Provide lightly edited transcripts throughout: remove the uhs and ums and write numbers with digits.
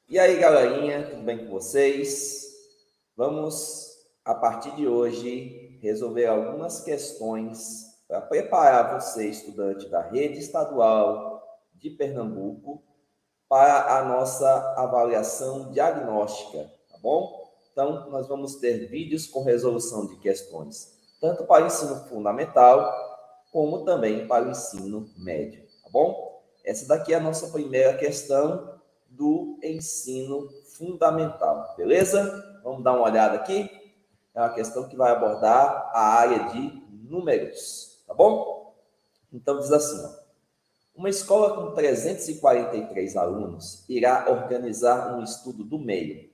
E aí, galerinha, tudo bem com vocês? Vamos, a partir de hoje, resolver algumas questões para preparar você, estudante da rede estadual de Pernambuco, para a nossa avaliação diagnóstica, tá bom? Então, nós vamos ter vídeos com resolução de questões, tanto para o ensino fundamental, como também para o ensino médio, tá bom? Essa daqui é a nossa primeira questão do ensino fundamental, beleza? Vamos dar uma olhada aqui. É uma questão que vai abordar a área de números, tá bom? Então diz assim, ó, uma escola com 343 alunos irá organizar um estudo do meio.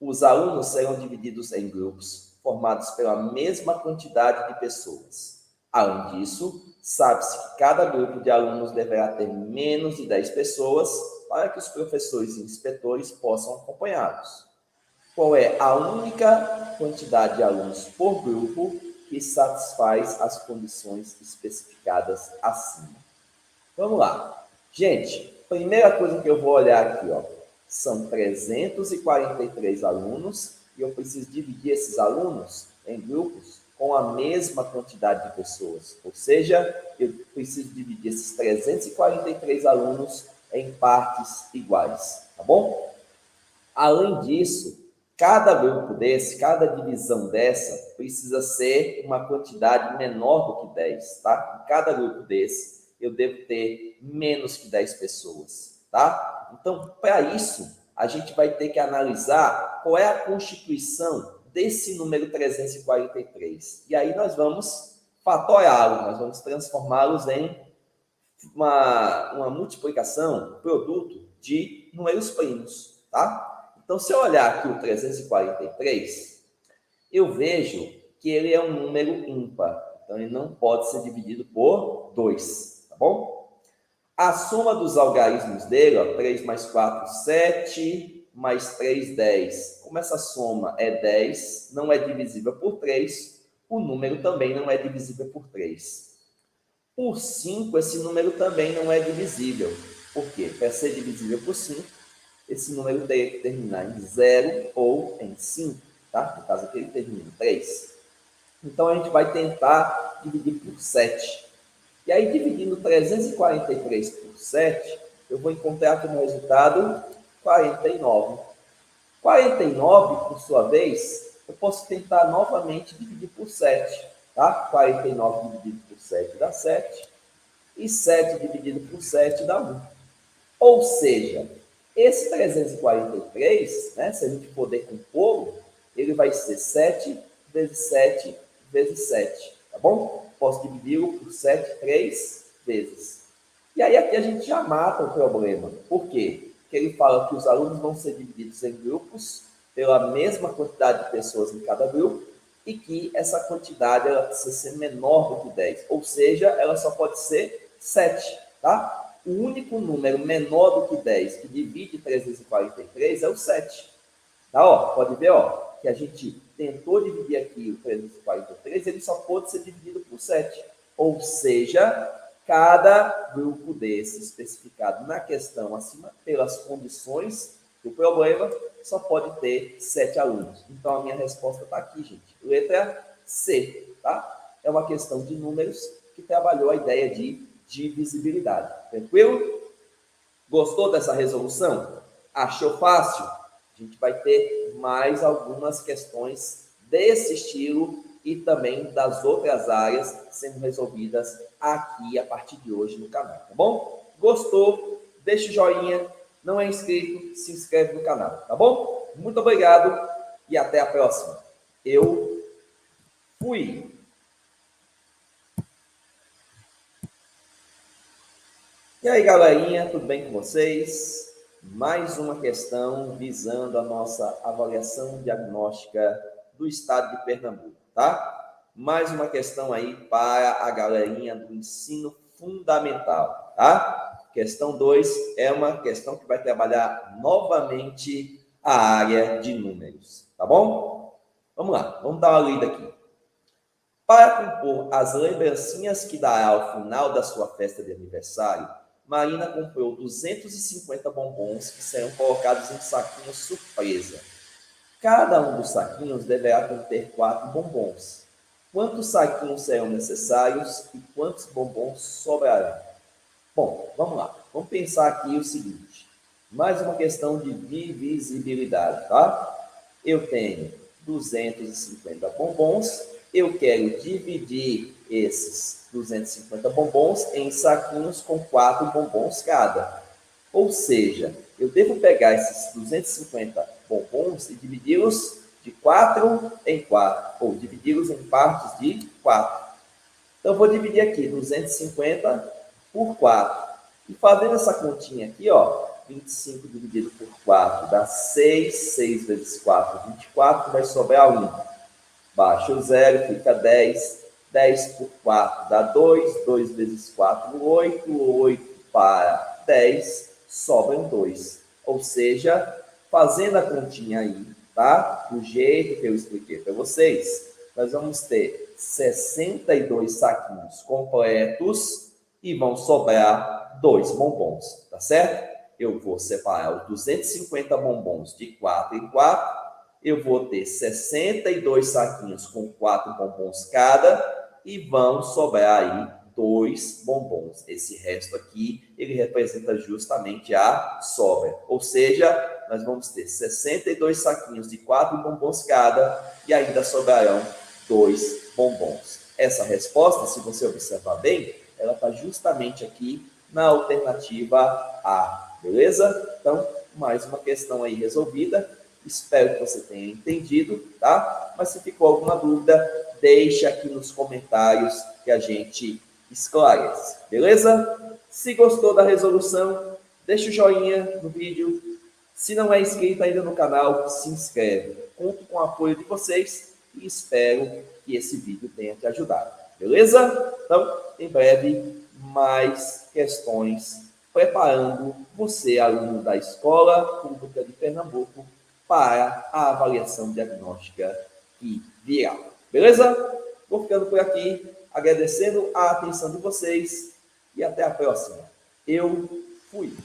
Os alunos serão divididos em grupos formados pela mesma quantidade de pessoas. Além disso, sabe-se que cada grupo de alunos deverá ter menos de 10 pessoas para que os professores e inspetores possam acompanhá-los. Qual é a única quantidade de alunos por grupo que satisfaz as condições especificadas acima? Vamos lá. Gente, primeira coisa que eu vou olhar aqui, ó, são 343 alunos e eu preciso dividir esses alunos em grupos com a mesma quantidade de pessoas. Ou seja, eu preciso dividir esses 343 alunos em partes iguais, tá bom? Além disso, cada grupo desse, cada divisão dessa, precisa ser uma quantidade menor do que 10, tá? Em cada grupo desse, eu devo ter menos que 10 pessoas, tá? Então, para isso, a gente vai ter que analisar qual é a constituição desse número 343. E aí nós vamos fatorá-lo, nós vamos transformá-los em uma multiplicação, um produto de números primos, tá? Então, se eu olhar aqui o 343, eu vejo que ele é um número ímpar. Então, ele não pode ser dividido por 2, tá bom? A soma dos algarismos dele, ó, 3 mais 4, 7, mais 3, 10. Como essa soma é 10, não é divisível por 3, o número também não é divisível por 3. Por 5, esse número também não é divisível. Por quê? Para ser divisível por 5, esse número tem que terminar em 0 ou em 5, tá? No caso aqui ele termina em 3. Então a gente vai tentar dividir por 7. E aí, dividindo 343 por 7, eu vou encontrar como resultado 49. 49, por sua vez, eu posso tentar novamente dividir por 7. Tá? 49 dividido por 7 dá 7. E 7 dividido por 7 dá 1. Ou seja, esse 343, né, se a gente for decompô-lo, ele vai ser 7 vezes 7 vezes 7, tá bom? Posso dividi-lo por 7 3 vezes. E aí aqui a gente já mata o problema. Por quê? Porque ele fala que os alunos vão ser divididos em grupos pela mesma quantidade de pessoas em cada grupo e que essa quantidade ela precisa ser menor do que 10. Ou seja, ela só pode ser 7, tá? O único número menor do que 10 que divide 343 é o 7. Tá? Ó, pode ver, ó, que a gente tentou dividir aqui o 343, ele só pode ser dividido por 7. Ou seja, cada grupo desse especificado na questão acima, pelas condições do problema, só pode ter 7 alunos. Então, a minha resposta está aqui, gente. Letra C, tá? É uma questão de números que trabalhou a ideia de divisibilidade. Tranquilo? Gostou dessa resolução? Achou fácil? A gente vai ter mais algumas questões desse estilo e também das outras áreas sendo resolvidas aqui a partir de hoje no canal, tá bom? Gostou? Deixa o joinha. Não é inscrito? Se inscreve no canal, tá bom? Muito obrigado e até a próxima. Eu fui! E aí, galerinha, tudo bem com vocês? Mais uma questão visando a nossa avaliação diagnóstica do estado de Pernambuco, tá? Mais uma questão aí para a galerinha do ensino fundamental, tá? Questão 2 é uma questão que vai trabalhar novamente a área de números, tá bom? Vamos lá, vamos dar uma lida aqui. Para compor as lembrancinhas que dará ao final da sua festa de aniversário, Marina comprou 250 bombons que serão colocados em saquinhos surpresa. Cada um dos saquinhos deverá conter 4 bombons. Quantos saquinhos serão necessários e quantos bombons sobrarão? Bom, vamos lá. Vamos pensar aqui o seguinte. Mais uma questão de divisibilidade, tá? Eu tenho 250 bombons. Eu quero dividir esses 250 bombons em saquinhos com 4 bombons cada. Ou seja, eu devo pegar esses 250 bombons e dividi-los de 4 em 4, ou dividi-los em partes de 4. Então, eu vou dividir aqui 250 por 4. E fazendo essa continha aqui, ó, 25 dividido por 4 dá 6. 6 vezes 4, 24, vai sobrar 1. Baixa o 0, fica 10. 10 por 4 dá 2. 2 vezes 4, 8. 8 para 10, sobram 2. Ou seja, fazendo a continha aí, tá? Do jeito que eu expliquei para vocês, nós vamos ter 62 saquinhos completos e vão sobrar 2 bombons, tá certo? Eu vou separar os 250 bombons de 4 em 4, eu vou ter 62 saquinhos com 4 bombons cada e vão sobrar aí 2 bombons. Esse resto aqui, ele representa justamente a sobra. Ou seja, nós vamos ter 62 saquinhos de 4 bombons cada e ainda sobrarão 2 bombons. Essa resposta, se você observar bem, ela está justamente aqui na alternativa A, beleza? Então, mais uma questão aí resolvida. Espero que você tenha entendido, tá? Mas se ficou alguma dúvida, deixa aqui nos comentários que a gente esclarece, beleza? Se gostou da resolução, deixa o joinha no vídeo. Se não é inscrito ainda no canal, se inscreve. Conto com o apoio de vocês e espero que esse vídeo tenha te ajudado, beleza? Então, em breve, mais questões preparando você, aluno da Escola Pública de Pernambuco, para a avaliação diagnóstica que virá. Beleza? Vou ficando por aqui, agradecendo a atenção de vocês e até a próxima. Eu fui.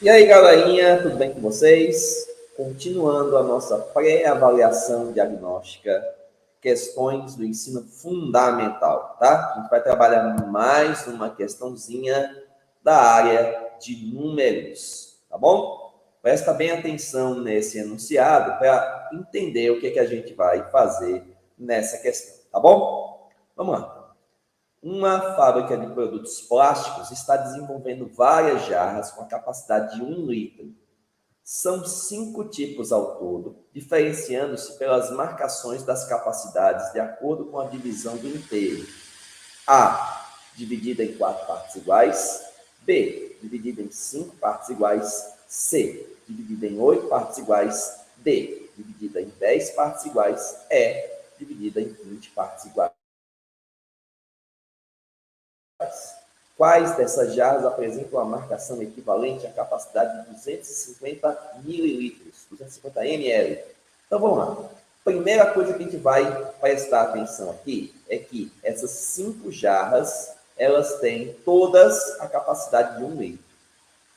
E aí, galerinha, tudo bem com vocês? Continuando a nossa pré-avaliação diagnóstica, questões do ensino fundamental, tá? A gente vai trabalhar mais uma questãozinha da área de números, tá bom? Presta bem atenção nesse enunciado para entender o que a gente vai fazer nessa questão, tá bom? Vamos lá. Uma fábrica de produtos plásticos está desenvolvendo várias jarras com a capacidade de 1 litro. São 5 tipos ao todo, diferenciando-se pelas marcações das capacidades de acordo com a divisão do inteiro. A, dividida em 4 partes iguais. B, dividida em 5 partes iguais. C, dividida em 8 partes iguais. D, dividida em 10 partes iguais. E, dividida em 20 partes iguais. Quais dessas jarras apresentam a marcação equivalente à capacidade de 250 mililitros, 250 ml? Então, vamos lá. Primeira coisa que a gente vai prestar atenção aqui é que essas 5 jarras, elas têm todas a capacidade de 1 litro.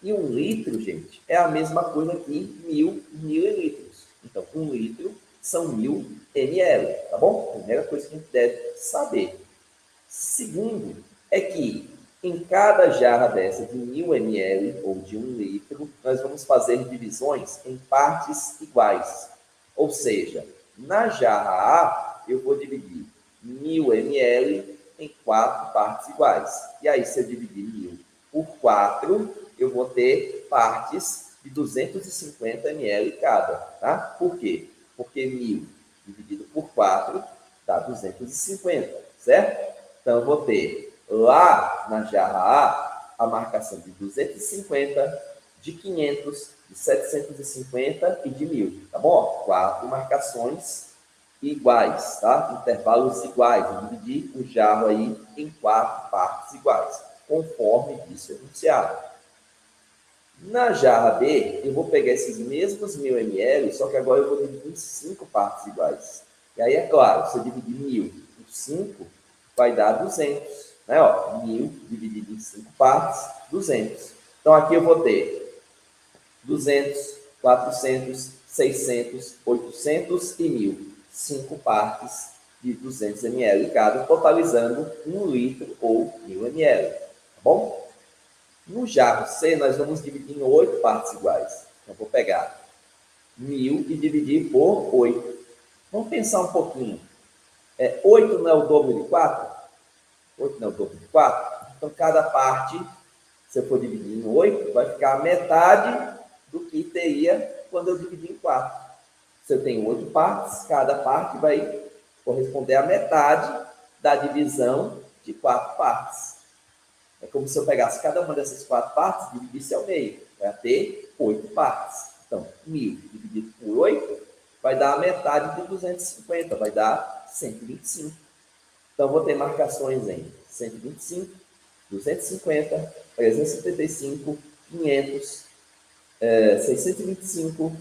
E 1 litro, gente, é a mesma coisa que 1000 mililitros. Então, 1 litro são 1000 ml, tá bom? Primeira coisa que a gente deve saber. Segundo, é que em cada jarra dessa de 1000 ml ou de 1 litro, nós vamos fazer divisões em partes iguais. Ou seja, na jarra A, eu vou dividir 1000 ml em 4 partes iguais. E aí, se eu dividir 1000 por 4, eu vou ter partes de 250 ml cada. Tá? Por quê? Porque 1000 dividido por 4 dá 250, certo? Então, eu vou ter lá na jarra A marcação de 250, de 500, de 750 e de 1000, tá bom? 4 marcações iguais, tá? Intervalos iguais. Eu dividi o jarro aí em 4 partes iguais, conforme disse o enunciado. Na jarra B, eu vou pegar esses mesmos 1000 ml, só que agora eu vou dividir em 5 partes iguais. E aí, é claro, se eu dividir 1000 por 5, vai dar 200. né? Ó, 1.000 dividido em 5 partes, 200. Então, aqui eu vou ter 200, 400, 600, 800 e 1.000. 5 partes de 200 ml cada, totalizando 1 litro ou 1.000 ml. Tá bom? No jarro C, nós vamos dividir em 8 partes iguais. Então, vou pegar 1.000 e dividir por 8. Vamos pensar um pouquinho. 8 não é o dobro de 4? 8 não é o dobro de 4? Então, cada parte, se eu for dividir em 8, vai ficar a metade do que teria quando eu dividir em 4. Se eu tenho 8 partes, cada parte vai corresponder à metade da divisão de 4 partes. É como se eu pegasse cada uma dessas 4 partes e dividisse ao meio. Vai ter 8 partes. Então, 1.000 dividido por 8 vai dar a metade de 250, vai dar 125. Então, vou ter marcações em 125, 250, 375, 500, 625,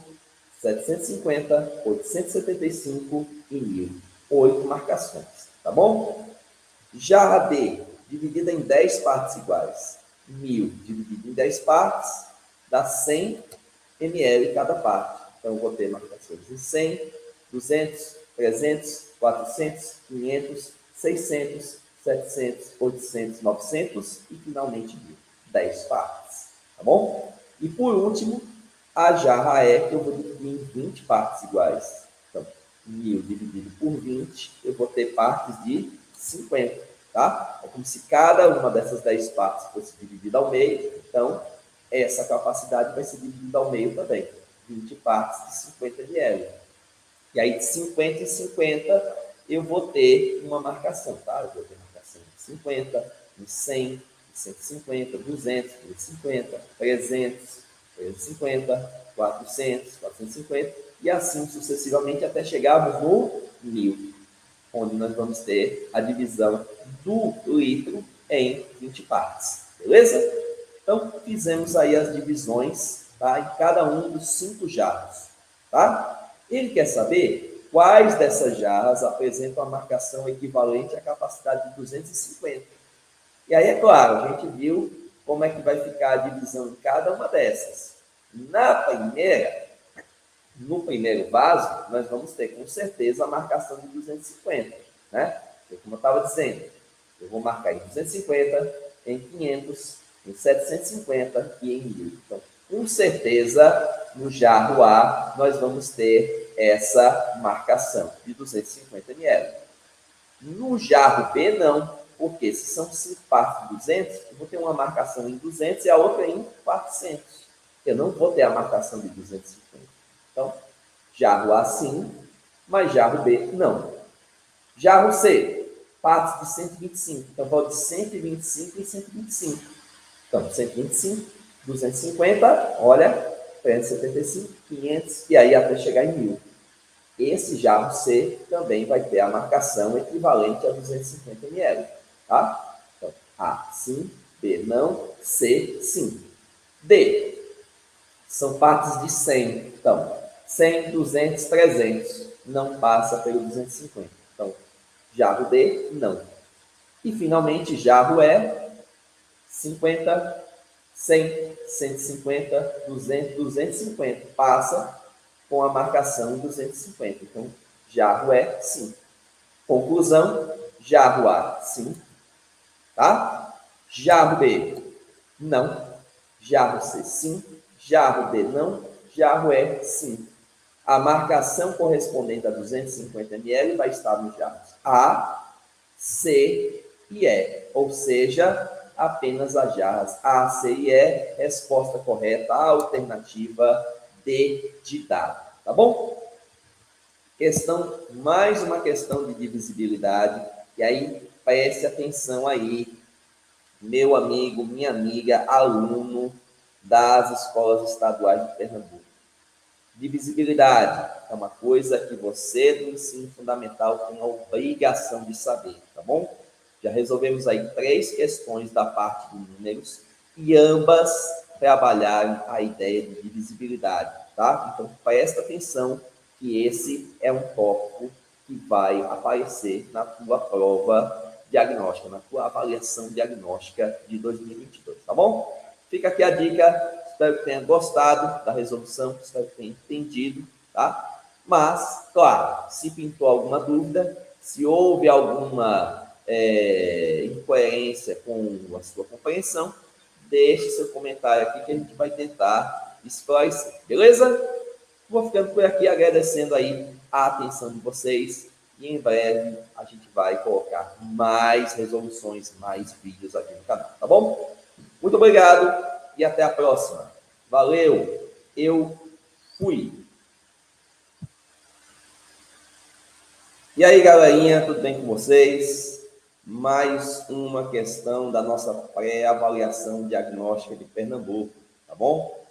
750, 875 e 1.000. 8 marcações, tá bom? Jarra D, dividida em 10 partes iguais. 1.000 dividido em 10 partes, dá 100 ml cada parte. Então, eu vou ter marcações em 100, 200, 300, 400, 500, 600, 700, 800, 900 e, finalmente, 1.000. 10 partes, tá bom? E, por último, a jarra E, que eu vou dividir em 20 partes iguais. Então, 1.000 dividido por 20, eu vou ter partes de 50, tá? É como se cada uma dessas 10 partes fosse dividida ao meio, então essa capacidade vai ser dividida ao meio também, 20 partes de 50 ml. E aí de 50 em 50 eu vou ter uma marcação, tá? Eu vou ter marcação de 50, de 100, de 150, 200, 250, 300, 350, 400, 450 e assim sucessivamente até chegarmos no 1.000, onde nós vamos ter a divisão do litro em 20 partes, beleza? Então, fizemos aí as divisões, tá? Em cada um dos 5 jarros, tá? Ele quer saber quais dessas jarras apresentam a marcação equivalente à capacidade de 250. E aí, é claro, a gente viu como é que vai ficar a divisão em cada uma dessas. No primeiro vaso, nós vamos ter com certeza a marcação de 250, né? Porque, como eu estava dizendo, eu vou marcar em 250, em 500, em 750 e em 1.000. Então, com certeza, no jarro A, nós vamos ter essa marcação de 250 ml. No jarro B, não, porque se são 5 partes de 200, eu vou ter uma marcação em 200 e a outra em 400. Eu não vou ter a marcação de 250. Então, jarro A sim, mas jarro B não. Jarro C, partes de 125. Então, vou de 125 em 125. Então, 125, 250, olha, 375, 500 e aí até chegar em 1.000. Esse jarro C também vai ter a marcação equivalente a 250 ml. Tá? Então, A sim, B não, C sim. D, são partes de 100. Então, 100, 200, 300. Não passa pelo 250. Então, jarro D, não. E, finalmente, jarro E, 50, 100, 150, 200, 250. Passa com a marcação 250. Então, jarro E, sim. Conclusão, jarro A, sim. Tá? Jarro B, não. Jarro C, sim. Jarro D, não. Jarro E, sim. A marcação correspondente a 250 ml vai estar nos jarros A, C e E, ou seja, apenas as jarras A, C e E, resposta correta, a alternativa D de dado, tá bom? Mais uma questão de divisibilidade, e aí preste atenção aí, meu amigo, minha amiga, aluno das escolas estaduais de Pernambuco. Divisibilidade é uma coisa que você do ensino fundamental tem a obrigação de saber, tá bom? Já resolvemos aí 3 questões da parte de números e ambas trabalharam a ideia de divisibilidade, tá? Então, presta atenção que esse é um tópico que vai aparecer na tua prova diagnóstica, na tua avaliação diagnóstica de 2022, tá bom? Fica aqui a dica, espero que tenha gostado da resolução, espero que tenha entendido, tá? Mas, claro, se pintou alguma dúvida, se houve alguma incoerência com a sua compreensão, deixe seu comentário aqui que a gente vai tentar esclarecer, beleza? Vou ficando por aqui agradecendo aí a atenção de vocês e em breve a gente vai colocar mais resoluções, mais vídeos aqui no canal, tá bom? Muito obrigado e até a próxima. Valeu, eu fui. E aí, galerinha, tudo bem com vocês? Mais uma questão da nossa pré-avaliação diagnóstica de Pernambuco, tá bom?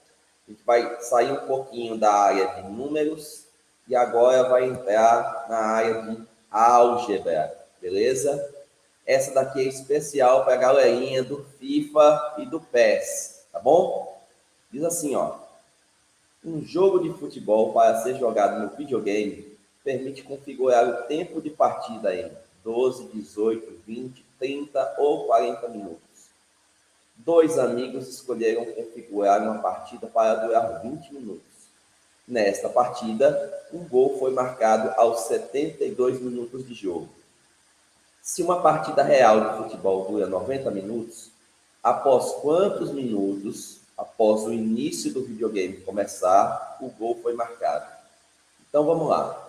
A gente vai sair um pouquinho da área de números e agora vai entrar na área de álgebra, beleza? Essa daqui é especial para a galerinha do FIFA e do PES, tá bom? Diz assim, ó. Um jogo de futebol para ser jogado no videogame permite configurar o tempo de partida em 12, 18, 20, 30 ou 40 minutos. Dois amigos escolheram configurar uma partida para durar 20 minutos. Nesta partida, um gol foi marcado aos 72 minutos de jogo. Se uma partida real de futebol dura 90 minutos, após quantos minutos, após o início do videogame começar, o gol foi marcado? Então vamos lá.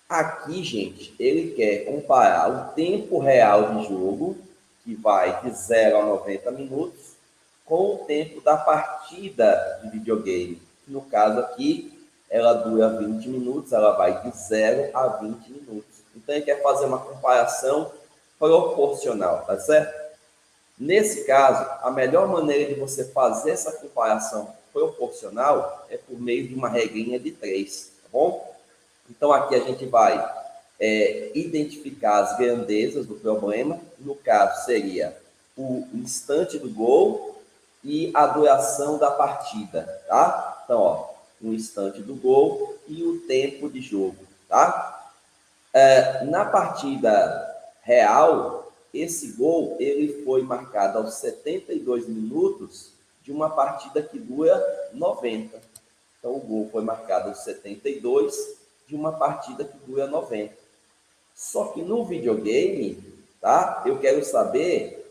Aqui, gente, ele quer comparar o tempo real de jogo, que vai de 0 a 90 minutos, com o tempo da partida de videogame. No caso aqui, ela dura 20 minutos, ela vai de 0 a 20 minutos. Então, ele quer fazer uma comparação proporcional, tá certo? Nesse caso, a melhor maneira de você fazer essa comparação proporcional é por meio de uma regrinha de 3, tá bom? Então, aqui a gente vai identificar as grandezas do problema. No caso, seria o instante do gol e a duração da partida, tá? Então, ó, o instante do gol e o tempo de jogo, tá? Na partida real, esse gol ele foi marcado aos 72 minutos de uma partida que dura 90. Então, o gol foi marcado aos 72 de uma partida que dura 90. Só que no videogame, tá? Eu quero saber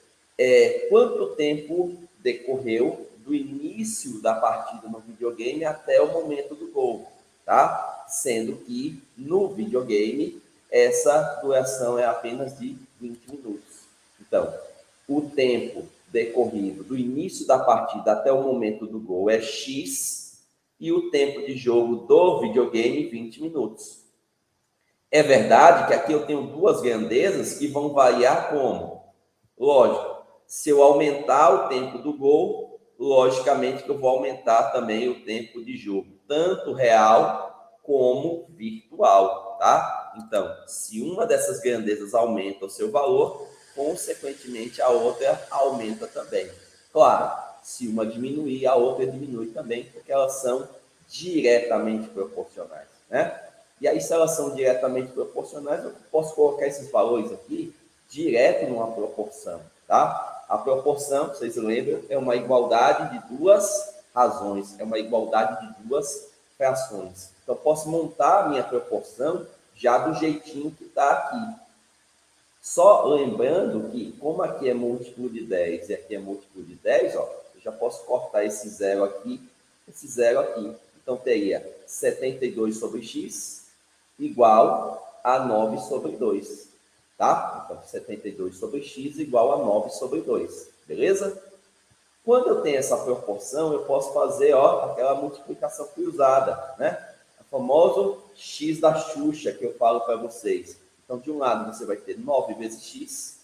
quanto tempo decorreu do início da partida no videogame até o momento do gol, tá? Sendo que no videogame essa duração é apenas de 20 minutos. Então, o tempo decorrido do início da partida até o momento do gol é X e o tempo de jogo do videogame 20 minutos. É verdade que aqui eu tenho duas grandezas que vão variar como? Lógico, se eu aumentar o tempo do gol, logicamente que eu vou aumentar também o tempo de jogo, tanto real como virtual, tá? Então, se uma dessas grandezas aumenta o seu valor, consequentemente a outra aumenta também. Claro, se uma diminuir, a outra diminui também, porque elas são diretamente proporcionais, né? E aí, se elas são diretamente proporcionais, eu posso colocar esses valores aqui direto numa proporção, tá? A proporção, vocês lembram, é uma igualdade de duas razões, é uma igualdade de duas frações. Então, eu posso montar a minha proporção já do jeitinho que está aqui. Só lembrando que, como aqui é múltiplo de 10 e aqui é múltiplo de 10, ó, eu já posso cortar esse zero aqui, esse zero aqui. Então, teria 72 sobre x igual a 9 sobre 2, tá? Então, 72 sobre x igual a 9 sobre 2, beleza? Quando eu tenho essa proporção, eu posso fazer, ó, aquela multiplicação cruzada, né? O famoso x da Xuxa que eu falo para vocês. Então, de um lado você vai ter 9 vezes x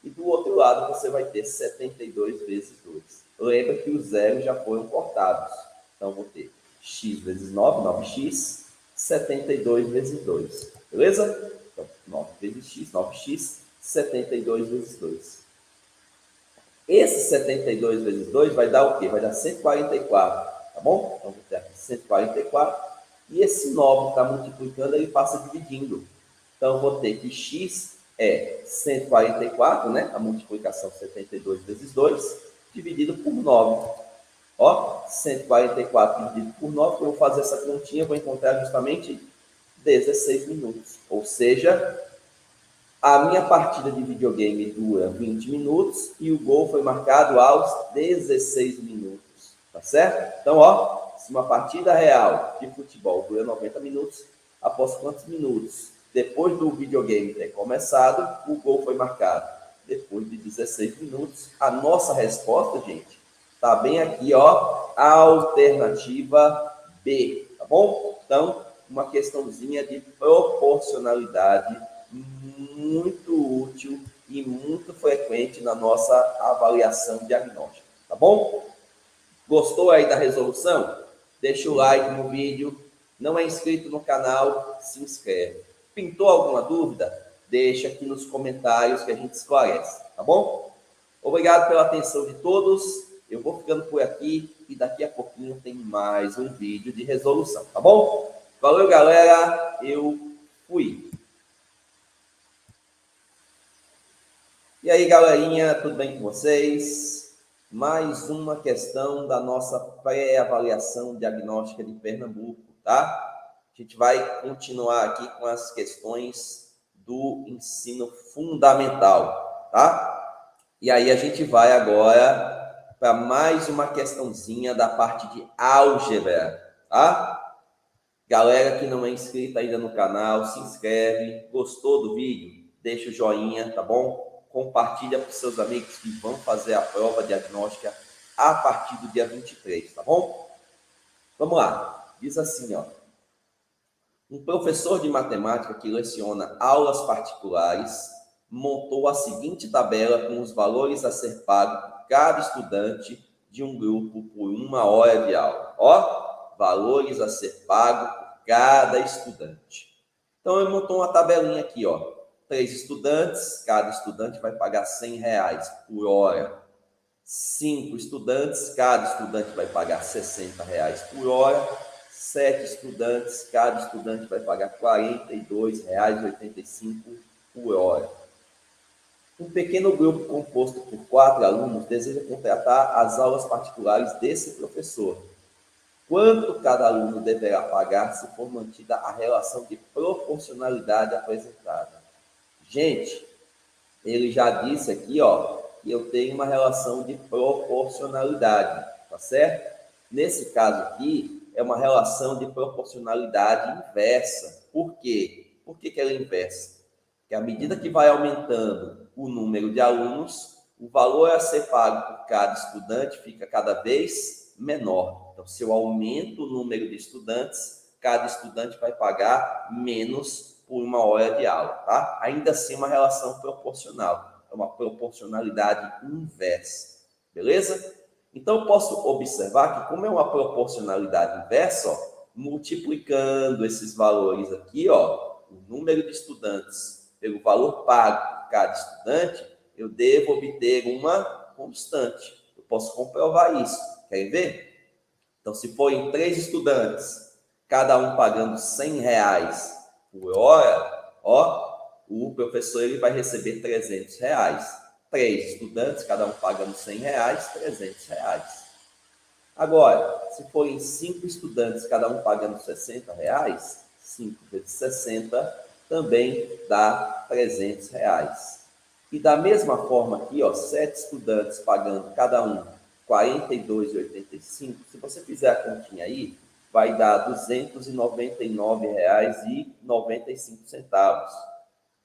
e do outro lado você vai ter 72 vezes 2. Lembra que os zeros já foram cortados. Então, vou ter x vezes 9, 9x, 72 vezes 2. Beleza? Então, 9 vezes x, 9x, 72 vezes 2. Esse 72 vezes 2 vai dar o quê? Vai dar 144, tá bom? Então, vou ter aqui 144. E esse 9 que está multiplicando, ele passa dividindo. Então, eu vou ter que x é 144, né? A multiplicação 72 vezes 2, dividido por 9. Ó, 144 dividido por 9, eu vou fazer essa continha, vou encontrar justamente 16 minutos. Ou seja, a minha partida de videogame dura 20 minutos e o gol foi marcado aos 16 minutos, tá certo? Então, ó, se uma partida real de futebol dura 90 minutos, após quantos minutos? Depois do videogame ter começado, o gol foi marcado. Depois de 16 minutos, a nossa resposta, gente, tá bem aqui, ó, alternativa B, tá bom? Então, uma questãozinha de proporcionalidade muito útil e muito frequente na nossa avaliação diagnóstica, tá bom? Gostou aí da resolução? Deixa o like no vídeo. Não é inscrito no canal? Se inscreve. Pintou alguma dúvida? Deixa aqui nos comentários que a gente esclarece, tá bom? Obrigado pela atenção de todos. Eu vou ficando por aqui e daqui a pouquinho tem mais um vídeo de resolução, tá bom? Valeu, galera. Eu fui. E aí, galerinha, tudo bem com vocês? Mais uma questão da nossa pré-avaliação diagnóstica de Pernambuco, tá? A gente vai continuar aqui com as questões do ensino fundamental, tá? E aí a gente vai agora para mais uma questãozinha da parte de álgebra, tá? Galera que não é inscrita ainda no canal, se inscreve. Gostou do vídeo? Deixa o joinha, tá bom? Compartilha para os seus amigos que vão fazer a prova diagnóstica a partir do dia 23, tá bom? Vamos lá. Diz assim, ó. Um professor de matemática que leciona aulas particulares montou a seguinte tabela com os valores a ser pago por cada estudante de um grupo por 1 hora de aula. Ó, valores a ser pago por cada estudante. Então, ele montou uma tabelinha aqui, ó. 3 estudantes, cada estudante vai pagar R$100 por hora. 5 estudantes, cada estudante vai pagar R$60 por hora. 7 estudantes, cada estudante vai pagar R$42,85 por hora. Um pequeno grupo composto por 4 alunos deseja contratar as aulas particulares desse professor. Quanto cada aluno deverá pagar se for mantida a relação de proporcionalidade apresentada? Gente, ele já disse aqui, ó, que eu tenho uma relação de proporcionalidade, tá certo? Nesse caso aqui, é uma relação de proporcionalidade inversa. Por quê? Por que ela é inversa? Porque à medida que vai aumentando o número de alunos, o valor a ser pago por cada estudante fica cada vez menor. Então, se eu aumento o número de estudantes, cada estudante vai pagar menos por 1 hora de aula, tá? Ainda assim, uma relação proporcional, é uma proporcionalidade inversa, beleza? Então, eu posso observar que, como é uma proporcionalidade inversa, ó, multiplicando esses valores aqui, ó, o número de estudantes pelo valor pago por cada estudante, eu devo obter uma constante. Eu posso comprovar isso. Querem ver? Então, se forem 3 estudantes, cada um pagando R$100 por hora, ó, o professor ele vai receber R$300. 3 estudantes, cada um pagando R$100, R$300. Agora, se forem 5 estudantes, cada um pagando R$60, 5 vezes 60 também dá R$300. E da mesma forma aqui, ó, 7 estudantes pagando cada um R$42,85, se você fizer a continha aí, vai dar R$299,95.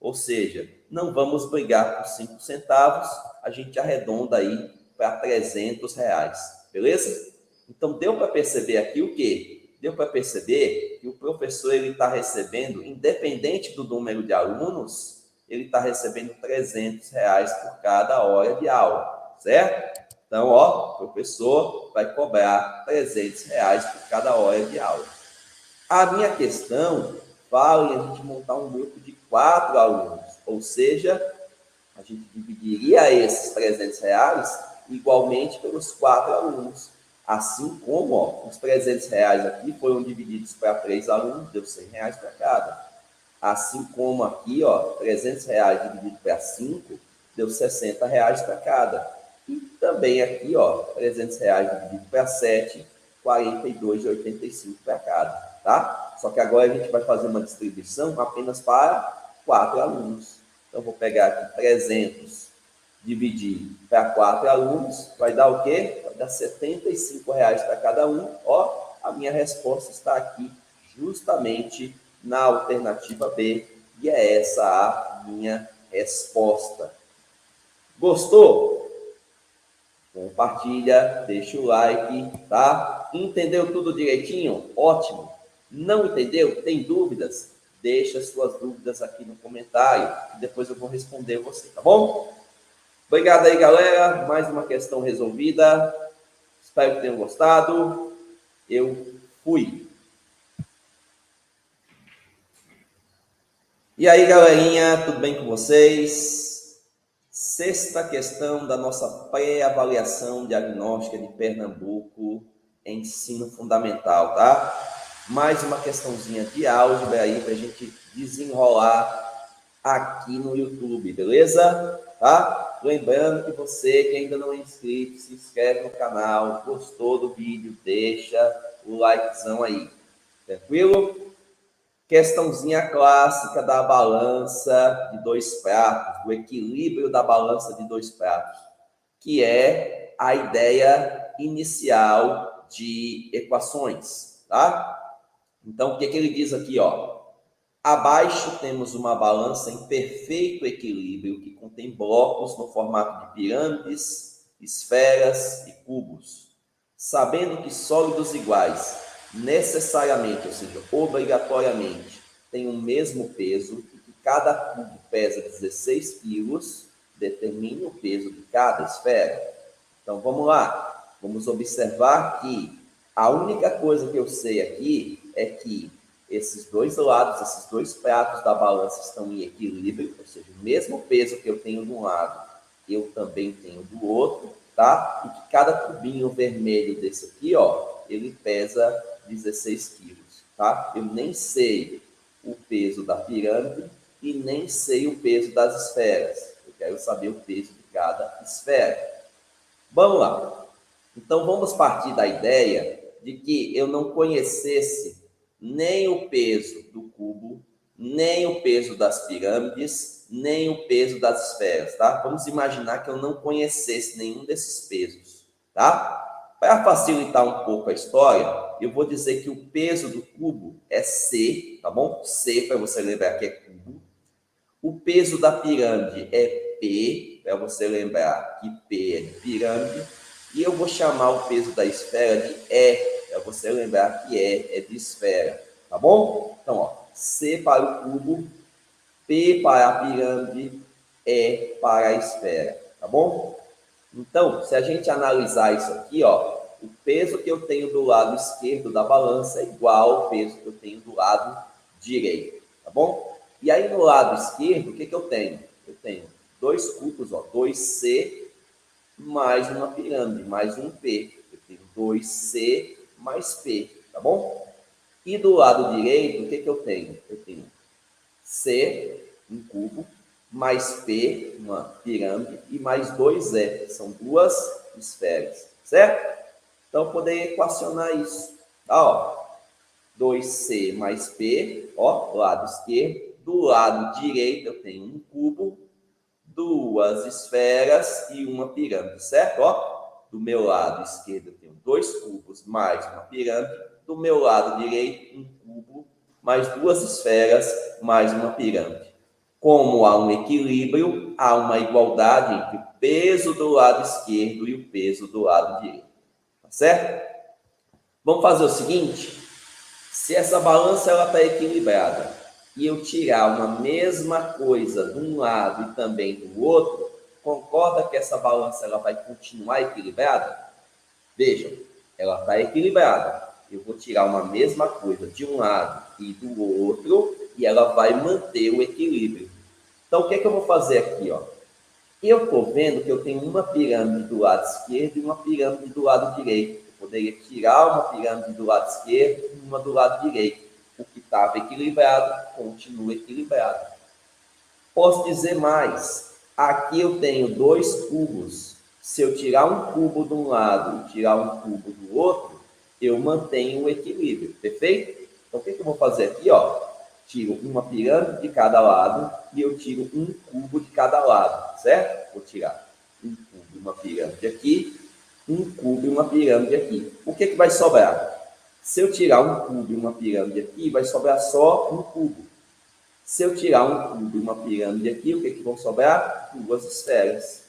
Ou seja, não vamos brigar por 5 centavos, a gente arredonda aí para R$300, beleza? Então, deu para perceber aqui o quê? Deu para perceber que o professor está recebendo, independente do número de alunos, ele está recebendo R$300 por cada hora de aula, certo? Então, ó, o professor vai cobrar R$300 por cada hora de aula. A minha questão fala em a gente montar um grupo de 4 alunos, ou seja, a gente dividiria esses R$300 igualmente pelos 4 alunos. Assim como, ó, os R$300 aqui foram divididos para 3 alunos, deu R$100 para cada. Assim como aqui, ó, R$300 dividido para 5, deu R$60 para cada. E também aqui, ó, R$300 dividido para 7, R$42,85 para cada, tá? Só que agora a gente vai fazer uma distribuição apenas para 4 alunos. Então, vou pegar aqui 300 dividir para 4 alunos, vai dar o quê? Vai dar R$75 para cada um. Ó, a minha resposta está aqui justamente na alternativa B, e é essa a minha resposta. Gostou? Compartilha, deixa o like, tá? Entendeu tudo direitinho? Ótimo. Não entendeu? Tem dúvidas? Deixa suas dúvidas aqui no comentário, e depois eu vou responder você, tá bom? Obrigado aí, galera. Mais uma questão resolvida. Espero que tenham gostado. Eu fui. E aí, galerinha, tudo bem com vocês? Sexta questão da nossa pré-avaliação diagnóstica de Pernambuco, ensino fundamental, tá? Mais uma questãozinha de álgebra aí para a gente desenrolar aqui no YouTube, beleza? Tá? Lembrando que você que ainda não é inscrito, se inscreve no canal, gostou do vídeo, deixa o likezão aí, tranquilo? Questãozinha clássica da balança de 2 pratos, do equilíbrio da balança de 2 pratos, que é a ideia inicial de equações, tá? Então, o que ele diz aqui, ó? Abaixo temos uma balança em perfeito equilíbrio que contém blocos no formato de pirâmides, esferas e cubos. Sabendo que sólidos iguais necessariamente, ou seja, obrigatoriamente, têm o mesmo peso e que cada cubo pesa 16 quilos, determine o peso de cada esfera. Então, vamos lá. Vamos observar que a única coisa que eu sei aqui é que esses dois lados, esses dois pratos da balança estão em equilíbrio, ou seja, o mesmo peso que eu tenho de um lado, eu também tenho do outro, tá? E que cada cubinho vermelho desse aqui, ó, ele pesa 16 quilos, tá? Eu nem sei o peso da pirâmide e nem sei o peso das esferas. Eu quero saber o peso de cada esfera. Vamos lá. Então, vamos partir da ideia de que eu não conhecesse nem o peso do cubo, nem o peso das pirâmides, nem o peso das esferas, tá? Vamos imaginar que eu não conhecesse nenhum desses pesos, tá? Para facilitar um pouco a história, eu vou dizer que o peso do cubo é C, tá bom? C, para você lembrar que é cubo. O peso da pirâmide é P, para você lembrar que P é de pirâmide. E eu vou chamar o peso da esfera de E, para você lembrar que E é de esfera, tá bom? Então, ó, C para o cubo, P para a pirâmide, E para a esfera, tá bom? Então, se a gente analisar isso aqui, ó, o peso que eu tenho do lado esquerdo da balança é igual ao peso que eu tenho do lado direito, tá bom? E aí, no lado esquerdo, o que eu tenho? Eu tenho dois cubos, ó, 2C mais uma pirâmide, mais um P. Eu tenho 2C mais P, tá bom? E do lado direito, o que eu tenho? Eu tenho C, um cubo, mais P, uma pirâmide, e mais 2E, são duas esferas, certo? Então, eu poderia equacionar isso. Tá, ó, 2C mais P, ó, lado esquerdo. Do lado direito, eu tenho um cubo, duas esferas e uma pirâmide, certo? Ó, do meu lado esquerdo, eu tenho dois cubos mais uma pirâmide. Do meu lado direito, um cubo mais duas esferas mais uma pirâmide. Como há um equilíbrio, há uma igualdade entre o peso do lado esquerdo e o peso do lado direito. Tá certo? Vamos fazer o seguinte: se essa balança está equilibrada e eu tirar uma mesma coisa de um lado e também do outro, concorda que essa balança ela vai continuar equilibrada? Vejam, ela está equilibrada. Eu vou tirar uma mesma coisa de um lado e do outro e ela vai manter o equilíbrio. Então, o que é que eu vou fazer aqui, ó? Eu estou vendo que eu tenho uma pirâmide do lado esquerdo e uma pirâmide do lado direito. Eu poderia tirar uma pirâmide do lado esquerdo e uma do lado direito, o que estava equilibrado, continua equilibrado. Posso dizer mais. Aqui eu tenho 2 cubos. Se eu tirar um cubo de um lado e tirar um cubo do outro, eu mantenho o equilíbrio, perfeito? Então, o que eu vou fazer aqui? Tiro uma pirâmide de cada lado e eu tiro um cubo de cada lado, certo? Vou tirar um cubo e uma pirâmide aqui, um cubo e uma pirâmide aqui. O que vai sobrar? Se eu tirar um cubo e uma pirâmide aqui, vai sobrar só um cubo. Se eu tirar um cubo e uma pirâmide aqui, o que vão sobrar? 2 esferas.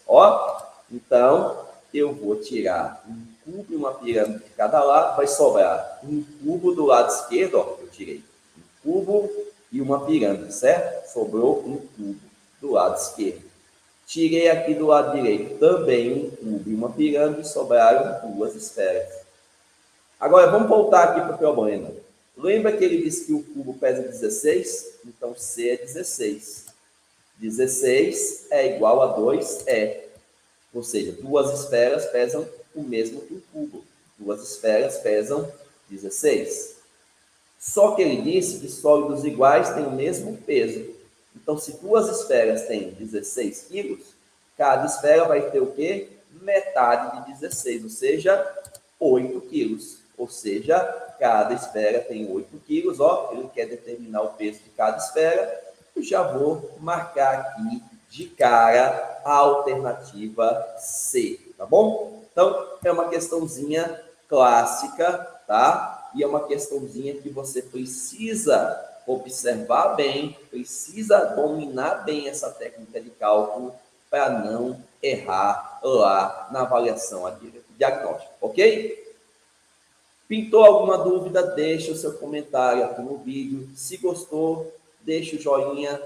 Então, eu vou tirar um cubo e uma pirâmide de cada lado, vai sobrar um cubo do lado esquerdo, eu tirei um cubo e uma pirâmide, certo? Sobrou um cubo do lado esquerdo. Tirei aqui do lado direito também um cubo e uma pirâmide, sobraram 2 esferas. Agora, vamos voltar aqui para o problema. Lembra que ele disse que o cubo pesa 16? Então, C é 16. 16 é igual a 2E. Ou seja, 2 esferas pesam o mesmo que o cubo. 2 esferas pesam 16. Só que ele disse que sólidos iguais têm o mesmo peso. Então, se 2 esferas têm 16 quilos, cada esfera vai ter o quê? Metade de 16, ou seja, 8 quilos. Ou seja, cada esfera tem 8 quilos. Ele quer determinar o peso de cada esfera. Eu já vou marcar aqui de cara a alternativa C, tá bom? Então, é uma questãozinha clássica, tá? E é uma questãozinha que você precisa observar bem, precisa dominar bem essa técnica de cálculo para não errar lá na avaliação diagnóstica, ok? Pintou alguma dúvida? Deixa o seu comentário aqui no vídeo. Se gostou, deixa o joinha,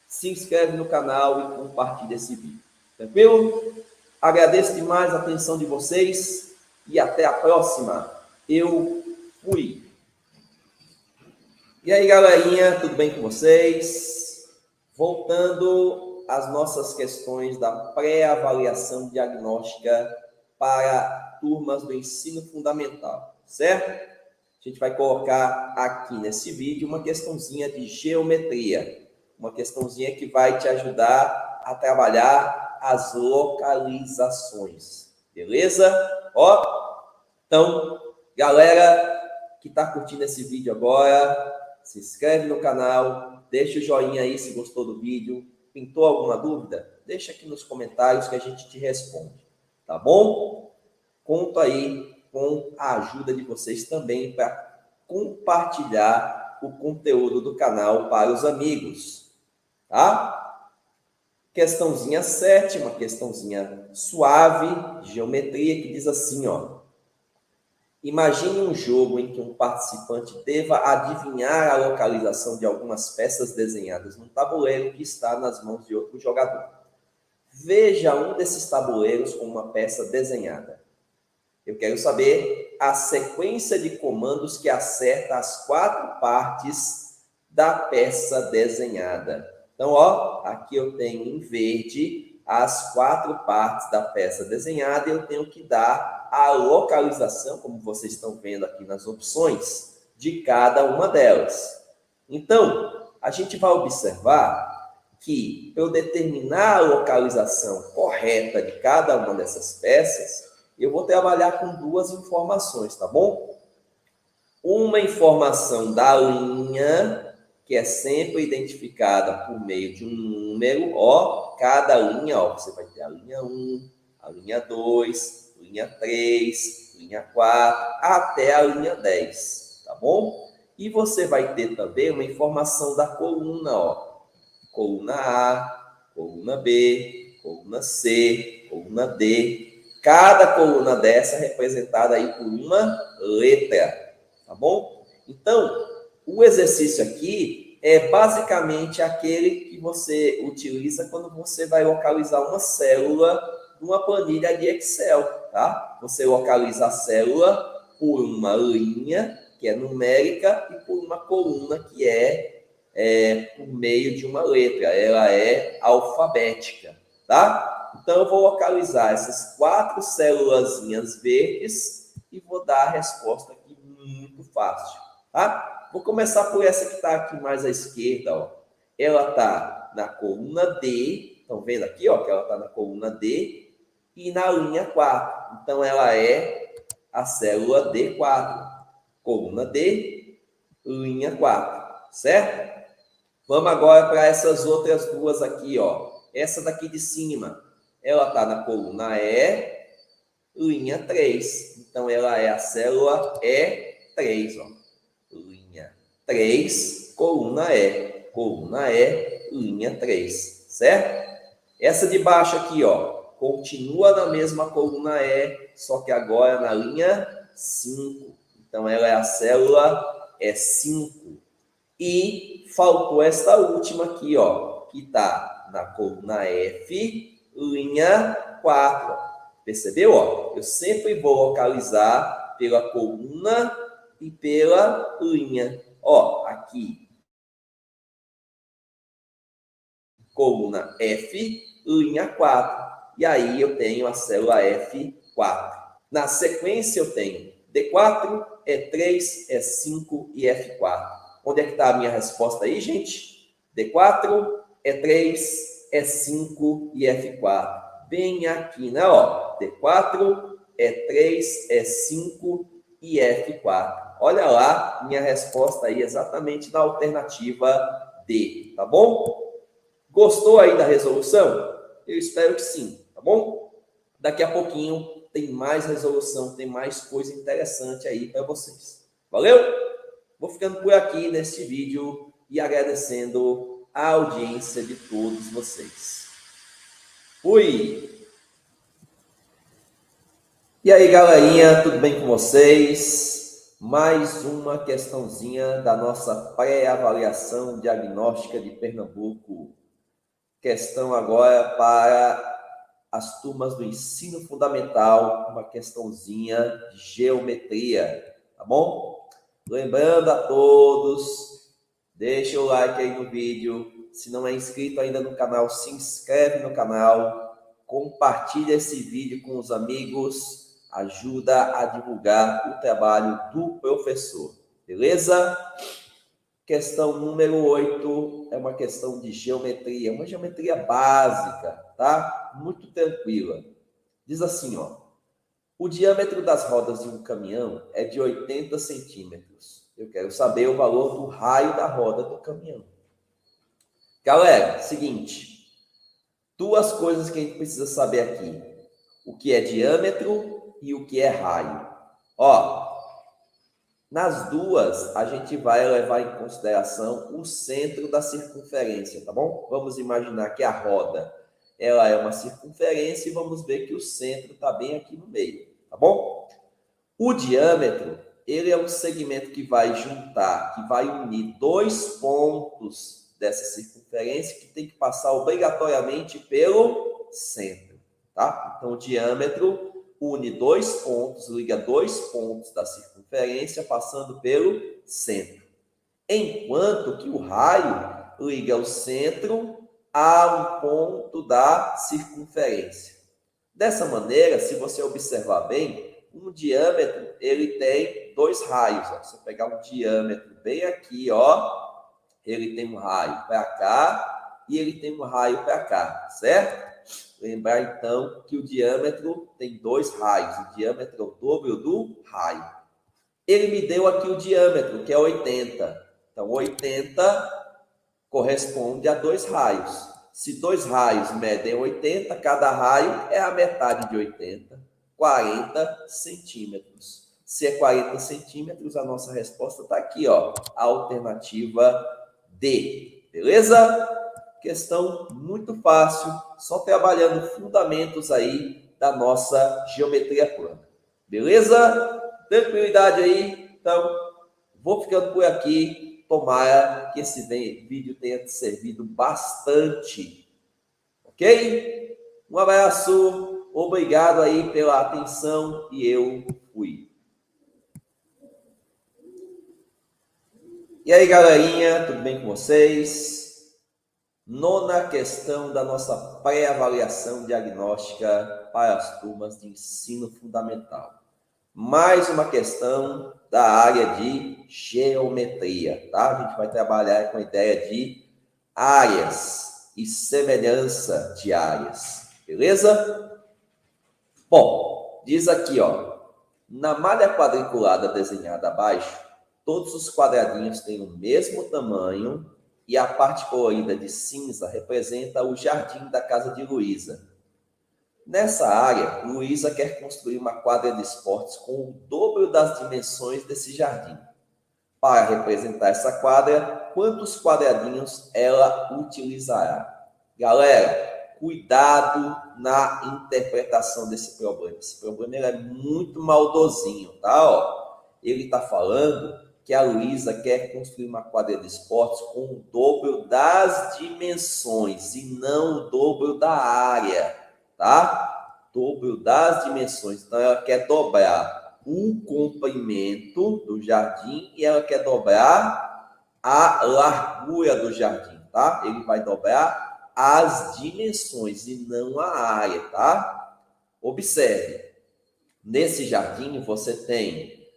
se inscreve no canal e compartilha esse vídeo. Tranquilo? Agradeço demais a atenção de vocês e até a próxima. Eu fui. E aí, galerinha, tudo bem com vocês? Voltando às nossas questões da pré-avaliação diagnóstica para turmas do ensino fundamental. Certo? A gente vai colocar aqui nesse vídeo uma questãozinha de geometria, uma questãozinha que vai te ajudar a trabalhar as localizações, beleza? Então, galera que está curtindo esse vídeo agora, se inscreve no canal, deixa o joinha aí se gostou do vídeo, pintou alguma dúvida? Deixa aqui nos comentários que a gente te responde, tá bom? Conto aí com a ajuda de vocês também para compartilhar o conteúdo do canal para os amigos, tá? Questãozinha 7, uma questãozinha suave, de geometria, que diz assim, Imagine um jogo em que um participante deva adivinhar a localização de algumas peças desenhadas num tabuleiro que está nas mãos de outro jogador. Veja um desses tabuleiros com uma peça desenhada. Eu quero saber a sequência de comandos que acerta as 4 partes da peça desenhada. Então, aqui eu tenho em verde as 4 partes da peça desenhada e eu tenho que dar a localização, como vocês estão vendo aqui nas opções, de cada uma delas. Então, a gente vai observar que, para eu determinar a localização correta de cada uma dessas peças, eu vou trabalhar com 2 informações, tá bom? Uma informação da linha, que é sempre identificada por meio de um número, cada linha, você vai ter a linha 1, a linha 2, linha 3, linha 4, até a linha 10, tá bom? E você vai ter também uma informação da coluna, coluna A, coluna B, coluna C, coluna D. Cada coluna dessa é representada aí por uma letra, tá bom? Então, o exercício aqui é basicamente aquele que você utiliza quando você vai localizar uma célula numa planilha de Excel, tá? Você localiza a célula por uma linha, que é numérica, e por uma coluna, que é por meio de uma letra. Ela é alfabética, tá? Então, eu vou localizar essas 4 célulazinhas verdes e vou dar a resposta aqui muito fácil, tá? Vou começar por essa que está aqui mais à esquerda, ó. Ela está na coluna D, estão vendo aqui, ó, que ela está na coluna D e na linha 4. Então, ela é a célula D4. Coluna D, linha 4, certo? Vamos agora para essas outras duas aqui, ó. Essa daqui de cima, ela está na coluna E, linha 3. Então, ela é a célula E3, ó. Linha 3, coluna E, linha 3, certo? Essa de baixo aqui, ó, continua na mesma coluna E, só que agora na linha 5. Então, ela é a célula E5. E faltou esta última aqui, ó, que está na coluna F, linha 4. Percebeu? Ó? Eu sempre vou localizar pela coluna e pela linha. Ó, aqui, coluna F, linha 4. E aí eu tenho a célula F4. Na sequência eu tenho D4, E3, E5 e F4. Onde é que está a minha resposta aí, gente? D4, E3, E5 e F4. Bem aqui, né? Ó, D4, E3, E5 e F4. Olha lá, minha resposta aí exatamente na alternativa D, tá bom? Gostou aí da resolução? Eu espero que sim, tá bom? Daqui a pouquinho tem mais resolução, tem mais coisa interessante aí para vocês. Valeu? Vou ficando por aqui neste vídeo e agradecendo a audiência de todos vocês. Fui! E aí, galerinha, tudo bem com vocês? Mais uma questãozinha da nossa pré-avaliação diagnóstica de Pernambuco. Questão agora para as turmas do ensino fundamental, uma questãozinha de geometria, tá bom? Lembrando a todos, deixa o like aí no vídeo. Se não é inscrito ainda no canal, se inscreve no canal. Compartilha esse vídeo com os amigos. Ajuda a divulgar o trabalho do professor. Beleza? Questão número 8 é uma questão de geometria. Uma geometria básica, tá? Muito tranquila. Diz assim, ó. O diâmetro das rodas de um caminhão é de 80 centímetros. Eu quero saber o valor do raio da roda do caminhão. Galera, seguinte. Duas coisas que a gente precisa saber aqui. O que é diâmetro e o que é raio. Ó, nas duas, a gente vai levar em consideração o centro da circunferência, tá bom? Vamos imaginar que a roda, ela é uma circunferência e vamos ver que o centro está bem aqui no meio, tá bom? O diâmetro, ele é um segmento que vai juntar, que vai unir dois pontos dessa circunferência que tem que passar obrigatoriamente pelo centro, tá? Então, o diâmetro une dois pontos, liga dois pontos da circunferência passando pelo centro. Enquanto que o raio liga o centro a um ponto da circunferência. Dessa maneira, se você observar bem, um diâmetro, ele tem dois raios. Ó. Se eu pegar um diâmetro bem aqui, ó, ele tem um raio para cá e ele tem um raio para cá, certo? Lembrar, então, que o diâmetro tem dois raios. O diâmetro é o dobro do raio. Ele me deu aqui o diâmetro, que é 80. Então, 80 corresponde a dois raios. Se dois raios medem 80, cada raio é a metade de 80, 40 centímetros. Se é 40 centímetros, a nossa resposta está aqui, ó, a alternativa D. Beleza? Questão muito fácil, só trabalhando fundamentos aí da nossa geometria plana. Beleza? Tranquilidade aí? Então, vou ficando por aqui. Tomara que esse vídeo tenha te servido bastante. Ok? Um abraço, obrigado aí pela atenção e eu fui. E aí, galerinha, tudo bem com vocês? Nona questão da nossa pré-avaliação diagnóstica para as turmas de ensino fundamental. Mais uma questão da área de geometria, tá? A gente vai trabalhar com a ideia de áreas e semelhança de áreas, beleza? Bom, diz aqui, ó, na malha quadriculada desenhada abaixo, todos os quadradinhos têm o mesmo tamanho e a parte colorida de cinza representa o jardim da casa de Luísa. Nessa área, Luísa quer construir uma quadra de esportes com o dobro das dimensões desse jardim. Para representar essa quadra, quantos quadradinhos ela utilizará? Galera, cuidado na interpretação desse problema. Esse problema é muito maldosinho, tá? Ó, ele está falando que a Luísa quer construir uma quadra de esportes com o dobro das dimensões e não o dobro da área, tá? Dobro das dimensões. Então, ela quer dobrar o comprimento do jardim e ela quer dobrar a largura do jardim, tá? Ele vai dobrar as dimensões e não a área, tá? Observe, nesse jardim você tem,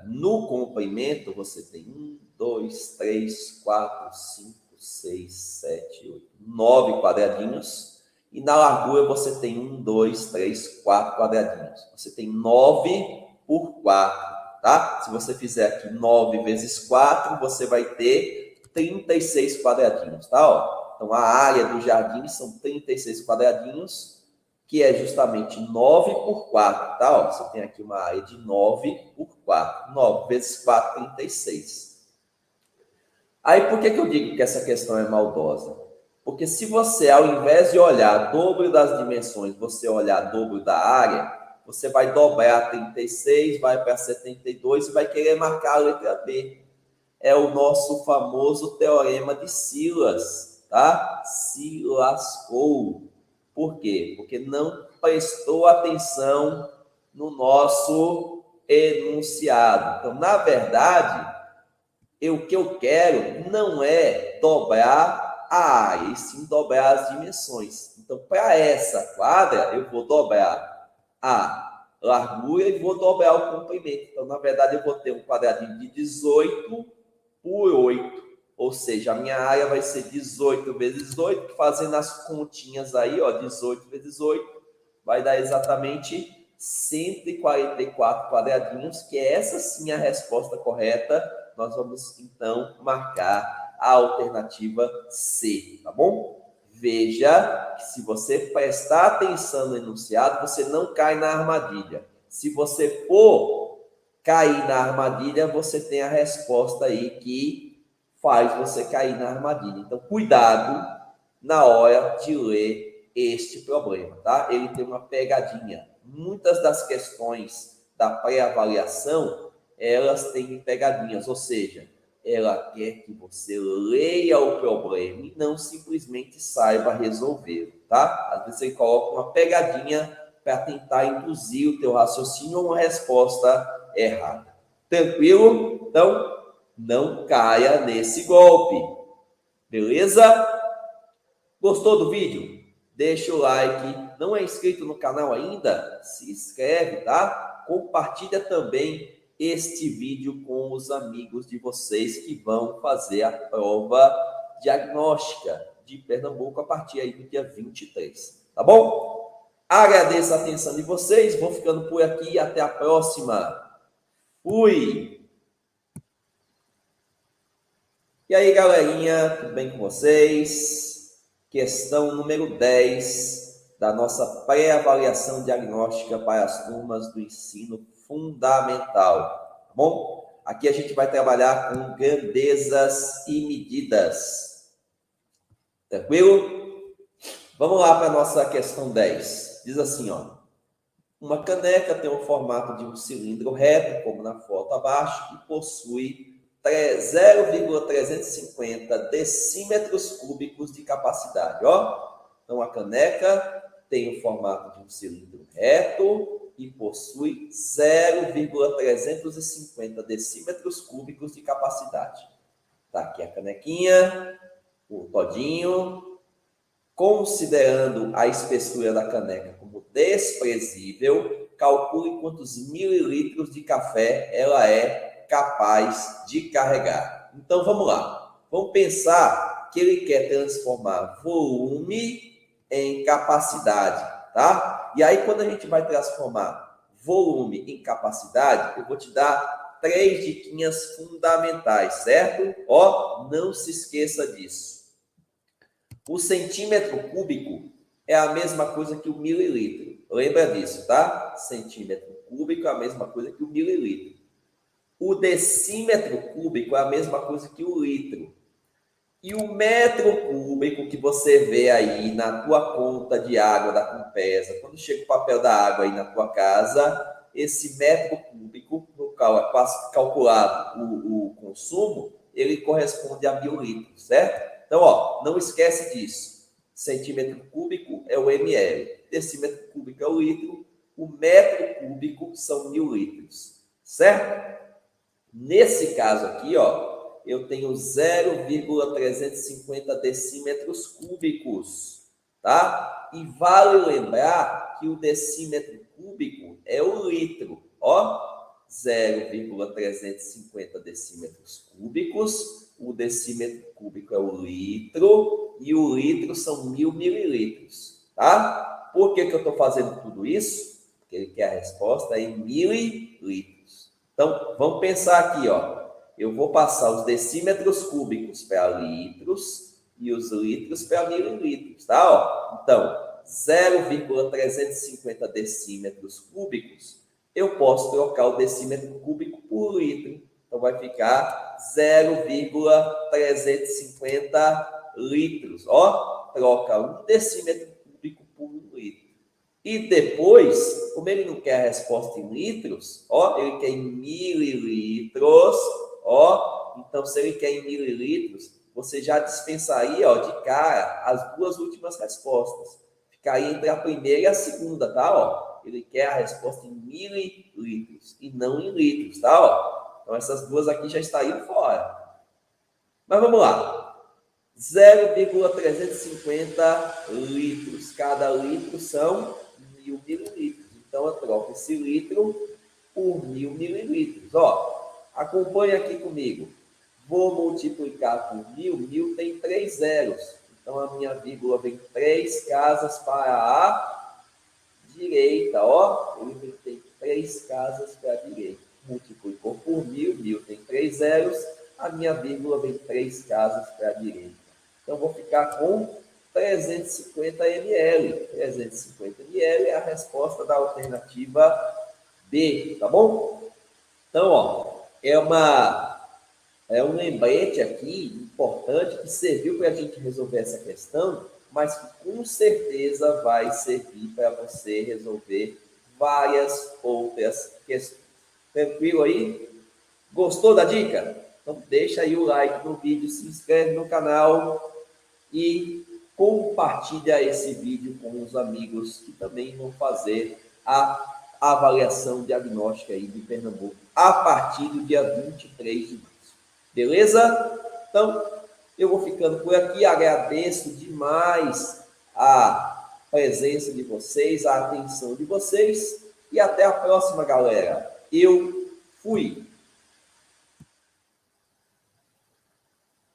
no comprimento, você tem 1, 2, 3, 4, 5, 6, 7, 8, 9 quadradinhos. E na largura você tem 1, 2, 3, 4 quadradinhos. Você tem 9 por 4, tá? Se você fizer aqui 9 vezes 4, você vai ter 36 quadradinhos, tá? Ó, então, a área do jardim são 36 quadradinhos, que é justamente 9 por 4, tá? Ó, você tem aqui uma área de 9 por 4. 9 vezes 4, 36. Aí, por que eu digo que essa questão é maldosa? Porque se você, ao invés de olhar dobro das dimensões, você olhar dobro da área, você vai dobrar 36, vai para 72 e vai querer marcar a letra B. É o nosso famoso teorema de Silas, tá? Se lascou. Por quê? Porque não prestou atenção no nosso enunciado. Então, na verdade, o que eu quero não é dobrar a área, e sim dobrar as dimensões. Então, para essa quadra, eu vou dobrar a largura e vou dobrar o comprimento. Então, na verdade, eu vou ter um quadradinho de 18 por 8. Ou seja, a minha área vai ser 18 vezes 8, fazendo as continhas aí, ó, 18 vezes 8, vai dar exatamente 144 quadradinhos, que é essa sim a resposta correta. Nós vamos, então, marcar a alternativa C, tá bom? Veja que se você prestar atenção no enunciado, você não cai na armadilha. Se você for cair na armadilha, você tem a resposta aí que faz você cair na armadilha. Então, cuidado na hora de ler este problema, tá? Ele tem uma pegadinha. Muitas das questões da pré-avaliação, elas têm pegadinhas, ou seja, ela quer que você leia o problema e não simplesmente saiba resolver, tá? Às vezes ele coloca uma pegadinha para tentar induzir o teu raciocínio a uma resposta errada. Tranquilo? Então, não caia nesse golpe. Beleza? Gostou do vídeo? Deixa o like. Não é inscrito no canal ainda? Se inscreve, tá? Compartilha também este vídeo com os amigos de vocês que vão fazer a prova diagnóstica de Pernambuco a partir aí do dia 23. Tá bom? Agradeço a atenção de vocês. Vou ficando por aqui. Até a próxima. Fui! E aí, galerinha, tudo bem com vocês? Questão número 10 da nossa pré-avaliação diagnóstica para as turmas do ensino fundamental, tá bom? Aqui a gente vai trabalhar com grandezas e medidas. Tranquilo? Vamos lá para a nossa questão 10. Diz assim, ó. Uma caneca tem o formato de um cilindro reto, como na foto abaixo, e possui 0,350 decímetros cúbicos de capacidade. Ó. Então, a caneca tem o formato de um cilindro reto e possui 0,350 decímetros cúbicos de capacidade. Tá aqui a canequinha, o todinho. Considerando a espessura da caneca como desprezível, calcule quantos mililitros de café ela é capaz de carregar. Então, vamos lá. Vamos pensar que ele quer transformar volume em capacidade, tá? E aí, quando a gente vai transformar volume em capacidade, eu vou te dar 3 diquinhas fundamentais, certo? Ó, não se esqueça disso. O centímetro cúbico é a mesma coisa que o mililitro. Lembra disso, tá? Centímetro cúbico é a mesma coisa que o mililitro. O decímetro cúbico é a mesma coisa que o litro. E o metro cúbico que você vê aí na tua conta de água da Compesa, quando chega o papel da água aí na tua casa, esse metro cúbico, no qual é calculado o consumo, ele corresponde a 1000 litros, certo? Então, ó, não esquece disso. Centímetro cúbico é o ml, decímetro cúbico é o litro, o metro cúbico são 1000 litros, certo? Nesse caso aqui, ó, eu tenho 0,350 decímetros cúbicos, tá? E vale lembrar que o decímetro cúbico é o litro, ó, 0,350 decímetros cúbicos, o decímetro cúbico é o litro, e o litro são 1000 mililitros, tá? Por que eu estou fazendo tudo isso? Porque ele quer a resposta em mililitros. Então, vamos pensar aqui, ó. Eu vou passar os decímetros cúbicos para litros e os litros para mililitros, tá? Ó, então, 0,350 decímetros cúbicos, eu posso trocar o decímetro cúbico por litro. Então, vai ficar 0,350 litros. Ó, troca um decímetro cúbico por um litro. E depois, como ele não quer a resposta em litros, ó, ele quer em mililitros, ó, então se ele quer em mililitros, você já dispensaria, ó, de cara as duas últimas respostas. Ficaria entre a primeira e a segunda, tá, ó? Ele quer a resposta em mililitros e não em litros, tá, ó? Então essas duas aqui já estariam fora. Mas vamos lá. 0,350 litros. Cada litro são 1000 mililitros. Então, eu troco esse litro por 1000 mililitros. Ó, acompanha aqui comigo. Vou multiplicar por 1000. 1000 tem 3 zeros. Então, a minha vírgula vem 3 casas para a direita. Ó, ele tem 3 casas para a direita. Multiplicou por 1000. 1000 tem 3 zeros. A minha vírgula vem 3 casas para a direita. Então, vou ficar com 350 ml. 350 ml é a resposta da alternativa B, tá bom? Então, ó, é um lembrete aqui importante que serviu para a gente resolver essa questão, mas que com certeza vai servir para você resolver várias outras questões. Tranquilo aí? Gostou da dica? Então, deixa aí o like no vídeo, se inscreve no canal e compartilha esse vídeo com os amigos que também vão fazer a avaliação diagnóstica aí de Pernambuco a partir do dia 23 de março. Beleza? Então, eu vou ficando por aqui. Agradeço demais a presença de vocês, a atenção de vocês e até a próxima, galera. Eu fui!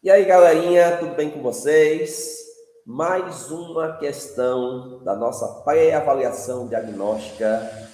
E aí, galerinha, tudo bem com vocês? Mais uma questão da nossa pré-avaliação diagnóstica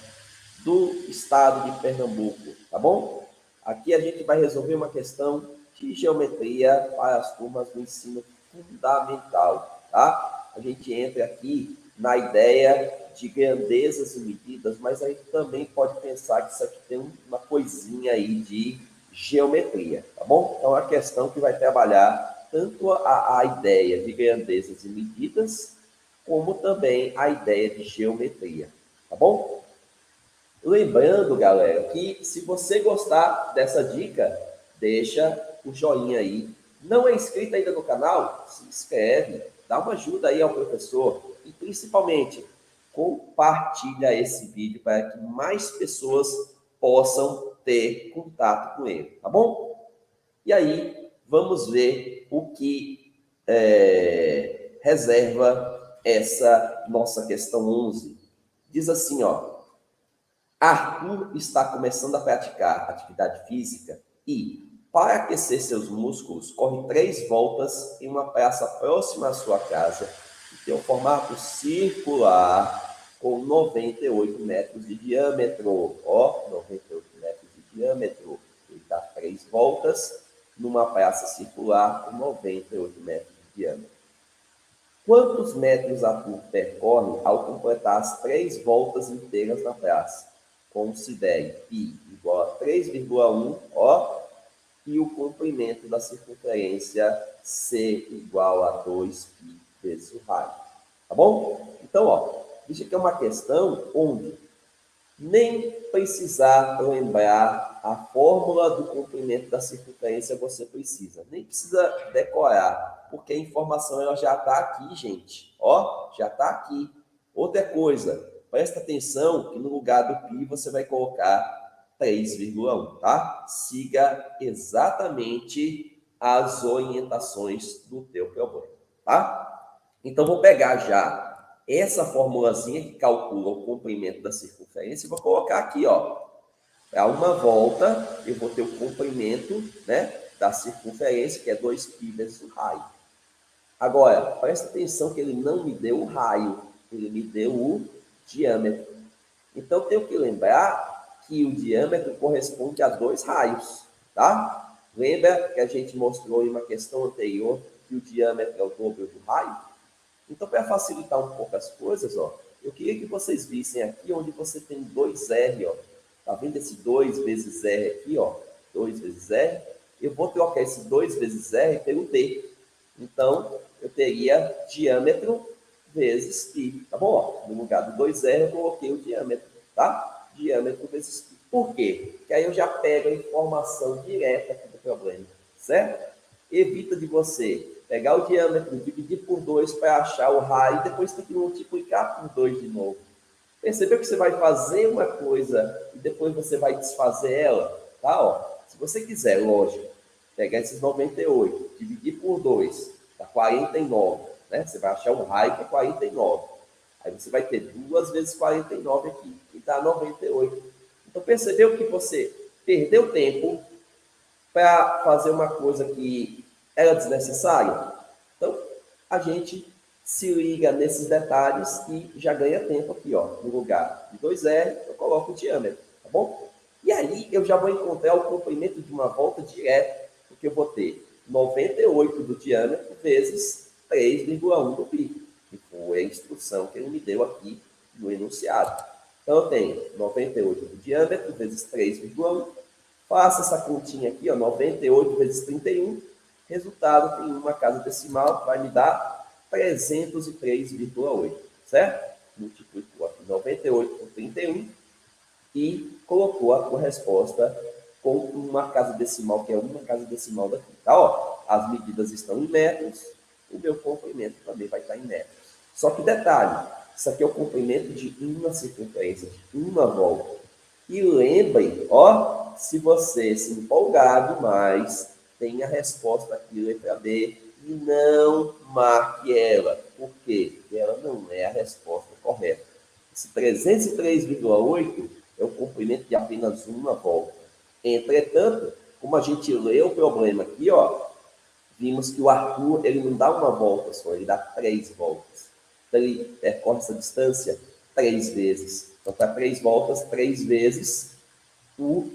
do estado de Pernambuco, tá bom? Aqui a gente vai resolver uma questão de geometria para as turmas do ensino fundamental, tá? A gente entra aqui na ideia de grandezas e medidas, mas a gente também pode pensar que isso aqui tem uma coisinha aí de geometria, tá bom? Então, a questão que vai trabalhar tanto a ideia de grandezas e medidas, como também a ideia de geometria, tá bom? Lembrando, galera, que se você gostar dessa dica, deixa o joinha aí. Não é inscrito ainda no canal? Se inscreve, dá uma ajuda aí ao professor e, principalmente, compartilha esse vídeo para que mais pessoas possam ter contato com ele, tá bom? E aí, vamos ver o que reserva essa nossa questão 11. Diz assim, ó. Arthur está começando a praticar atividade física e, para aquecer seus músculos, corre 3 voltas em uma praça próxima à sua casa, que tem um formato circular com 98 metros de diâmetro. Ó, 98 metros de diâmetro. Ele dá 3 voltas numa praça circular com 98 metros de diâmetro. Quantos metros Arthur percorre ao completar as 3 voltas inteiras na praça? Considere π igual a 3,1, ó, e o comprimento da circunferência C igual a 2π vezes o raio. Tá bom? Então, ó, veja que é uma questão onde nem precisar lembrar a fórmula do comprimento da circunferência você precisa. Nem precisa decorar, porque a informação ela já está aqui, gente. Ó, já está aqui. Outra coisa, presta atenção que no lugar do π você vai colocar 3,1, tá? Siga exatamente as orientações do teu problema, tá? Então, vou pegar já essa formulazinha que calcula o comprimento da circunferência, eu vou colocar aqui, ó. Para uma volta, eu vou ter o comprimento, né, da circunferência, que é 2π vezes o raio. Agora, presta atenção que ele não me deu o raio, ele me deu o diâmetro. Então, tenho que lembrar que o diâmetro corresponde a 2 raios, tá? Lembra que a gente mostrou em uma questão anterior que o diâmetro é o dobro do raio? Então, para facilitar um pouco as coisas, ó, eu queria que vocês vissem aqui onde você tem 2R, ó. Tá vendo esse 2 vezes R aqui, ó? 2 vezes R. Eu vou trocar esse 2 vezes R pelo D. Então, eu teria diâmetro vezes π, tá bom? Ó, no lugar do 2R, eu coloquei o diâmetro, tá? Diâmetro vezes π. Por quê? Porque aí eu já pego a informação direta aqui do problema, certo? Evita de você pegar o diâmetro, dividir por 2 para achar o raio e depois ter que multiplicar por 2 de novo. Percebeu que você vai fazer uma coisa e depois você vai desfazer ela? Tá, ó. Se você quiser, lógico, pegar esses 98, dividir por 2, dá 49, né? Você vai achar o raio que é 49. Aí você vai ter 2 vezes 49 aqui, que dá 98. Então, percebeu que você perdeu tempo para fazer uma coisa que era desnecessária? Então, a gente se liga nesses detalhes e já ganha tempo aqui, ó. No lugar de 2R, eu coloco o diâmetro, tá bom? E aí, eu já vou encontrar o comprimento de uma volta direto, porque eu vou ter 98 do diâmetro vezes 3,1 do π, que foi a instrução que ele me deu aqui no enunciado. Então, eu tenho 98 do diâmetro vezes 3,1. Faça essa continha aqui, ó, 98 vezes 31. Resultado em uma casa decimal vai me dar 303,8, certo? Multiplicou aqui 98 por 31 e colocou a tua resposta com uma casa decimal, que é uma casa decimal daqui, tá? Ó, as medidas estão em metros, o meu comprimento também vai estar em metros. Só que detalhe, isso aqui é o comprimento de uma circunferência, de uma volta. E lembrem, ó, se você se empolgar demais, tem a resposta aqui, letra B, e não marque ela. Por quê? Porque ela não é a resposta correta. Esse 303,8 é o comprimento de apenas uma volta. Entretanto, como a gente lê o problema aqui, ó, vimos que o Arthur ele não dá uma volta só, ele dá 3 voltas. Então, ele percorre essa distância 3 vezes. Então, para 3 voltas, 3 vezes o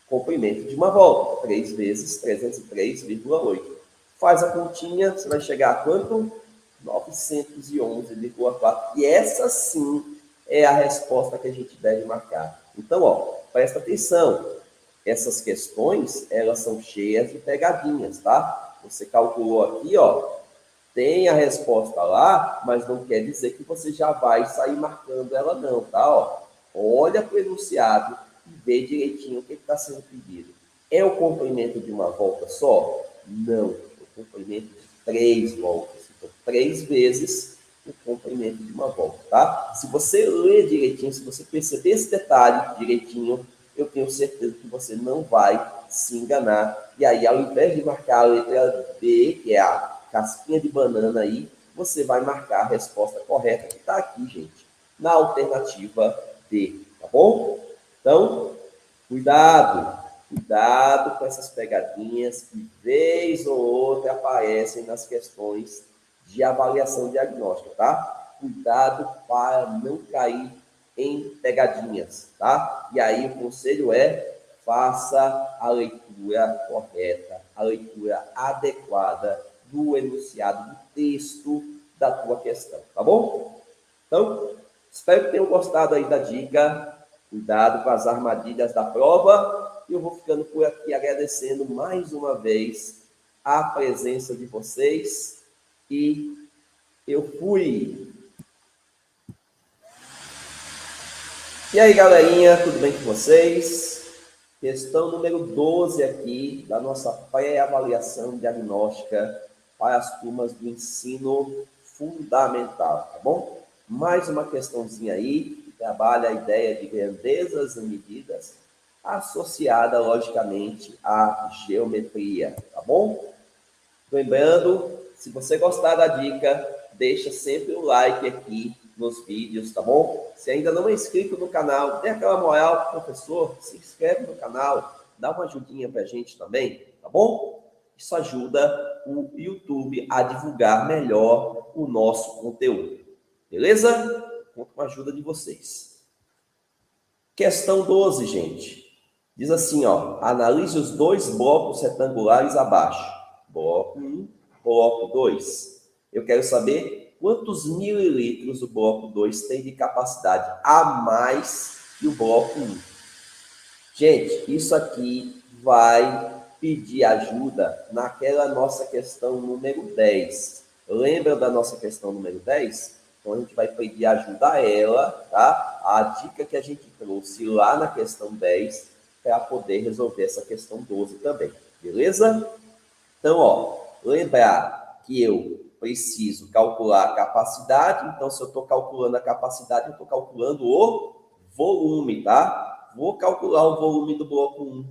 comprimento de uma volta. 3 vezes 303,8. Faz a continha, você vai chegar a quanto? 911,4. E essa sim é a resposta que a gente deve marcar. Então, ó, presta atenção. Essas questões, elas são cheias de pegadinhas, tá? Você calculou aqui, ó, tem a resposta lá, mas não quer dizer que você já vai sair marcando ela não, tá? Ó, olha para o enunciado e vê direitinho o que está sendo pedido. É o comprimento de uma volta só? Não, é o comprimento de 3 voltas. Então, 3 vezes o comprimento de uma volta, tá? Se você ler direitinho, se você perceber esse detalhe direitinho, eu tenho certeza que você não vai se enganar. E aí, ao invés de marcar a letra B, que é a casquinha de banana aí, você vai marcar a resposta correta que está aqui, gente, na alternativa D, tá bom? Então, cuidado com essas pegadinhas que vez ou outra aparecem nas questões de avaliação diagnóstica, tá? Cuidado para não cair em pegadinhas, tá? E aí o conselho é: faça a leitura correta, a leitura adequada do enunciado do texto da tua questão, tá bom? Então, espero que tenham gostado aí da dica. Cuidado com as armadilhas da prova. E eu vou ficando por aqui agradecendo mais uma vez a presença de vocês. E eu fui. E aí, galerinha, tudo bem com vocês? Questão número 12 aqui da nossa pré-avaliação diagnóstica para as turmas do ensino fundamental, tá bom? Mais uma questãozinha aí, que trabalha a ideia de grandezas e medidas, associada, logicamente, à geometria, tá bom? Lembrando, se você gostar da dica, deixa sempre o like aqui nos vídeos, tá bom? Se ainda não é inscrito no canal, dê aquela moral pro professor, se inscreve no canal, dá uma ajudinha pra gente também, tá bom? Isso ajuda o YouTube a divulgar melhor o nosso conteúdo, beleza? Conto com a ajuda de vocês. Questão 12, gente. Diz assim, ó, analise os dois blocos retangulares abaixo. Bloco 1, bloco 2. Eu quero saber quantos mililitros o bloco 2 tem de capacidade a mais que o bloco 1. Gente, isso aqui vai pedir ajuda naquela nossa questão número 10. Lembra da nossa questão número 10? Então, a gente vai pedir ajuda a ela, tá? A dica que a gente trouxe lá na questão 10 para poder resolver essa questão 12 também, beleza? Então, ó, lembrar que eu preciso calcular a capacidade. Então, se eu estou calculando a capacidade, eu estou calculando o volume, tá? Vou calcular o volume do bloco 1.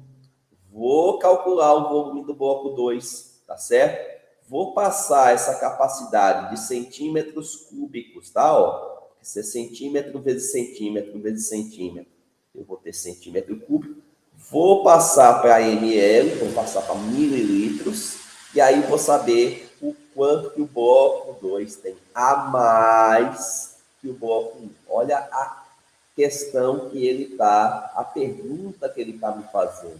Vou calcular o volume do bloco 2, tá certo? Vou passar essa capacidade de centímetros cúbicos, tá? Ó, se é centímetro vezes centímetro vezes centímetro, eu vou ter centímetro cúbico. Vou passar para ml, vou passar para mililitros, e aí vou saber o quanto que o bloco 2 tem a mais que o bloco 1. Olha a questão que ele está, a pergunta que ele está me fazendo.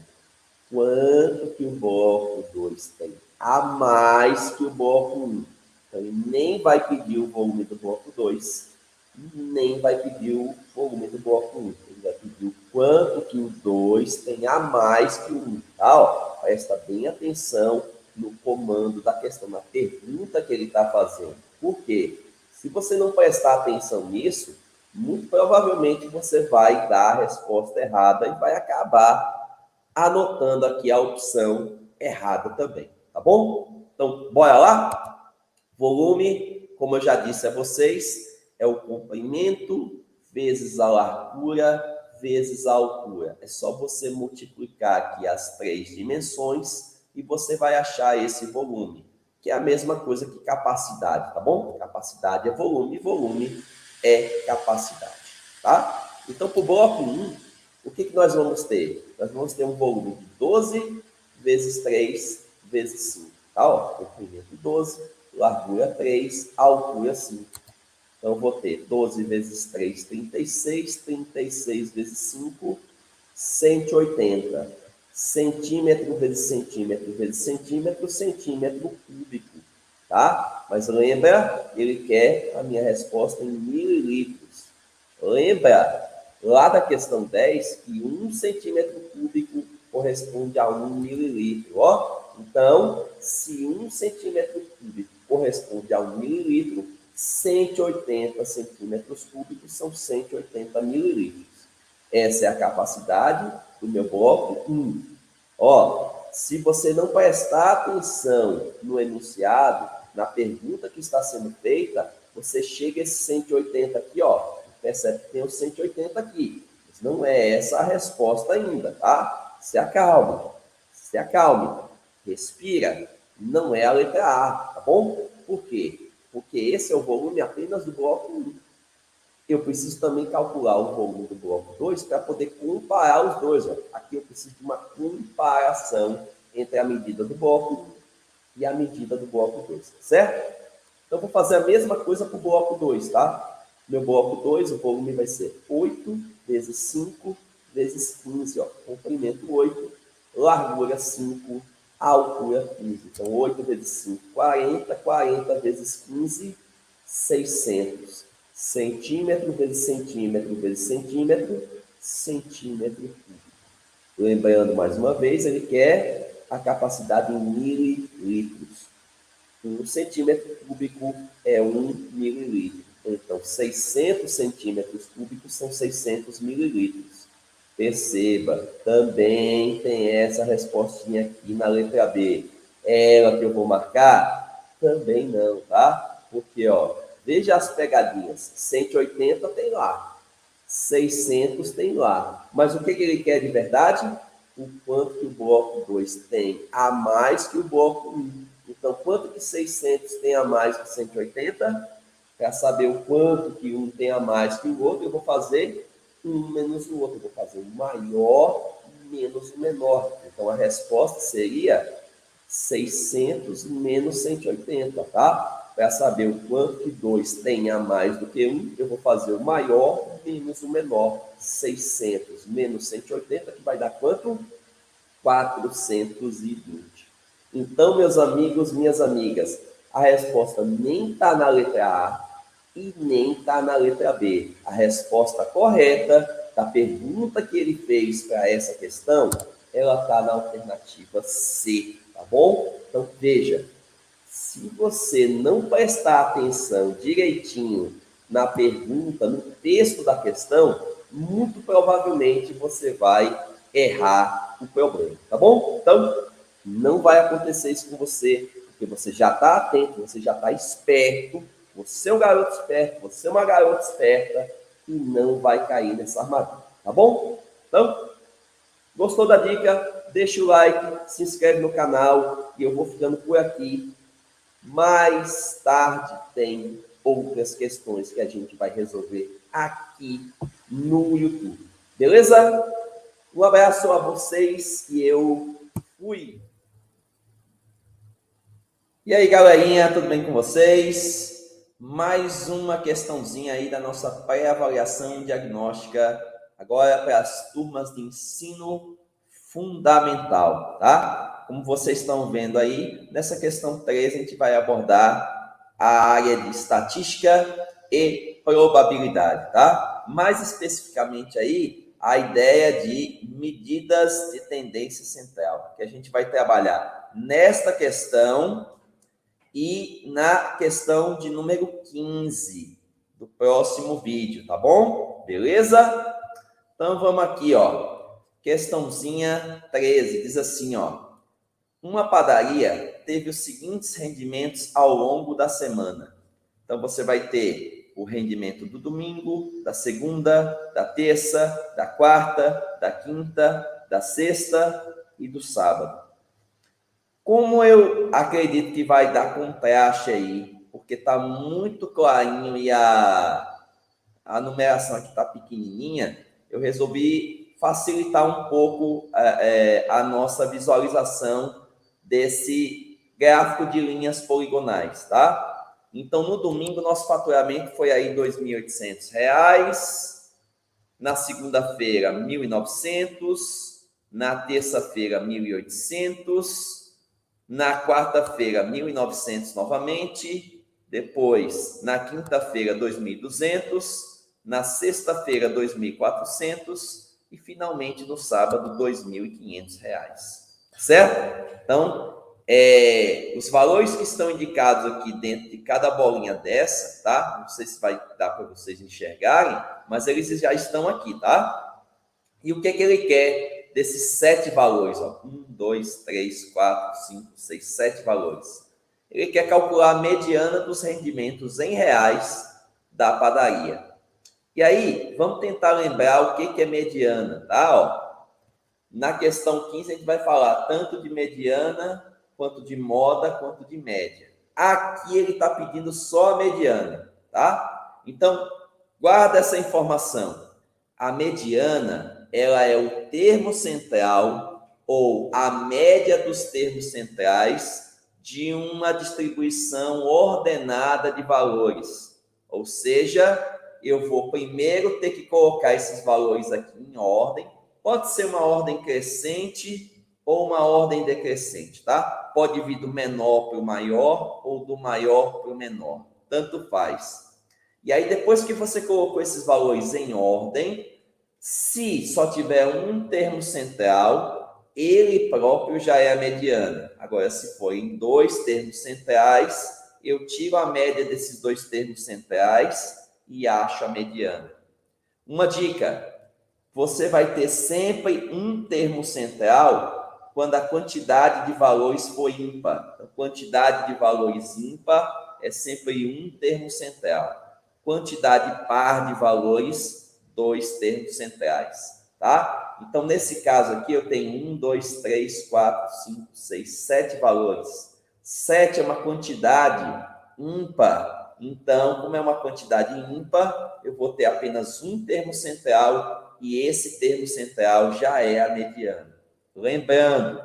Quanto que o bloco 2 tem a mais que o bloco 1? Então, ele nem vai pedir o volume do bloco 2, nem vai pedir o volume do bloco 1. Ele vai pedir o quanto que o 2 tem a mais que o 1. Tá? Ó, presta bem atenção no comando da questão, na pergunta que ele está fazendo. Por quê? Se você não prestar atenção nisso, muito provavelmente você vai dar a resposta errada e vai acabar anotando aqui a opção errada também, tá bom? Então, bora lá? Volume, como eu já disse a vocês, é o comprimento vezes a largura vezes a altura. É só você multiplicar aqui as três dimensões e você vai achar esse volume, que é a mesma coisa que capacidade, tá bom? Capacidade é volume, volume é capacidade, tá? Então, para o bloco 1, o que nós vamos ter? Nós vamos ter um volume de 12 vezes 3 vezes 5. Tá? Ó, comprimento 12, largura 3, altura 5. Então, eu vou ter 12 vezes 3, 36. 36 vezes 5, 180. Centímetro vezes centímetro vezes centímetro, centímetro cúbico. Tá? Mas lembra, ele quer a minha resposta em mililitros. Lembra lá da questão 10 que 1 centímetro cúbico corresponde a 1 mililitro. Ó? Então, se 1 centímetro cúbico corresponde a 1 mililitro, 180 centímetros cúbicos são 180 mililitros. Essa é a capacidade do meu bloco 1. Ó, se você não prestar atenção no enunciado, na pergunta que está sendo feita, você chega a esse 180 aqui, ó. Percebe que tem o 180 aqui. Mas não é essa a resposta ainda, tá? Se acalme. Se acalme. Respira. Não é a letra A, tá bom? Por quê? Porque esse é o volume apenas do bloco 1. eu preciso também calcular o volume do bloco 2 para poder comparar os dois. Ó. Aqui eu preciso de uma comparação entre a medida do bloco 1 e a medida do bloco 2, certo? Então, vou fazer a mesma coisa para o bloco 2, tá? Meu bloco 2, o volume vai ser 8 vezes 5 vezes 15, ó. Comprimento 8, largura 5, altura 15. Então, 8 vezes 5, 40, 40 vezes 15, 600. Centímetro vezes centímetro vezes centímetro, centímetro cúbico. Lembrando, mais uma vez, ele quer a capacidade em mililitros. 1 centímetro cúbico é 1 mililitro. Então, 600 centímetros cúbicos são 600 mililitros. Perceba, também tem essa respostinha aqui na letra B. Ela que eu vou marcar? Também não, tá? Porque, ó, veja as pegadinhas. 180 tem lá. 600 tem lá. Mas o que ele quer de verdade? O quanto que o bloco 2 tem a mais que o bloco 1. Então, quanto que 600 tem a mais que 180? Para saber o quanto que um tem a mais que o outro, eu vou fazer um menos o outro. Eu vou fazer o maior menos o menor. Então, a resposta seria 600 menos 180, tá? Para saber o quanto que 2 tem a mais do que 1, eu vou fazer o maior menos o menor. 600 menos 180, que vai dar quanto? 420. Então, meus amigos, minhas amigas, a resposta nem está na letra A e nem está na letra B. A resposta correta da pergunta que ele fez para essa questão, ela está na alternativa C, tá bom? Então, veja, se você não prestar atenção direitinho na pergunta, no texto da questão, muito provavelmente você vai errar o problema, tá bom? Então, não vai acontecer isso com você, porque você já está atento, você já está esperto, você é um garoto esperto, você é uma garota esperta e não vai cair nessa armadilha, tá bom? Então, gostou da dica? Deixa o like, se inscreve no canal e eu vou ficando por aqui. Mais tarde tem outras questões que a gente vai resolver aqui no YouTube. Beleza? Um abraço a vocês e eu fui! E aí, galerinha, tudo bem com vocês? Mais uma questãozinha aí da nossa pré-avaliação diagnóstica, agora para as turmas de ensino fundamental, tá? Como vocês estão vendo aí, nessa questão 3 a gente vai abordar a área de estatística e probabilidade, tá? Mais especificamente aí, a ideia de medidas de tendência central, que a gente vai trabalhar nesta questão e na questão de número 15 do próximo vídeo, tá bom? Beleza? Então vamos aqui, ó. Questãozinha 13, diz assim, ó. Uma padaria teve os seguintes rendimentos ao longo da semana. Então você vai ter o rendimento do domingo, da segunda, da terça, da quarta, da quinta, da sexta e do sábado. Como eu acredito que vai dar contraste aí, porque está muito clarinho e a numeração aqui está pequenininha, eu resolvi facilitar um pouco a nossa visualização desse gráfico de linhas poligonais, tá? Então, no domingo, nosso faturamento foi aí R$ 2.800, na segunda-feira, 1.900, na terça-feira, 1.800, na quarta-feira, 1.900 novamente. Depois, na quinta-feira, 2.200. Na sexta-feira, 2.400. E, finalmente, no sábado, R$ 2.500. Certo? Então, os valores que estão indicados aqui dentro de cada bolinha dessa, tá? Não sei se vai dar para vocês enxergarem, mas eles já estão aqui, tá? E o que ele quer desses 7 valores, ó, 1, 2, 3, 4, 5, 6, 7 valores. Ele quer calcular a mediana dos rendimentos em reais da padaria. E aí, vamos tentar lembrar o que é mediana, tá? Ó, na questão 15, a gente vai falar tanto de mediana, quanto de moda, quanto de média. Aqui ele está pedindo só a mediana, tá? Então, Guarda essa informação. A mediana, ela é o termo central ou a média dos termos centrais de uma distribuição ordenada de valores. Ou seja, eu vou primeiro ter que colocar esses valores aqui em ordem. Pode ser uma ordem crescente ou uma ordem decrescente, tá? Pode vir do menor para o maior ou do maior para o menor. Tanto faz. E aí, depois que você colocou esses valores em ordem, se só tiver um termo central, ele próprio já é a mediana. Agora, se for em dois termos centrais, eu tiro a média desses dois termos centrais e acho a mediana. Uma dica: você vai ter sempre um termo central quando a quantidade de valores for ímpar. A quantidade de valores ímpar é sempre um termo central. Quantidade par de valores, dois termos centrais, tá? Então, nesse caso aqui, eu tenho 1, 2, 3, 4, 5, 6, 7 valores. 7 é uma quantidade ímpar. Então, como é uma quantidade ímpar, eu vou ter apenas um termo central e esse termo central já é a mediana. Lembrando,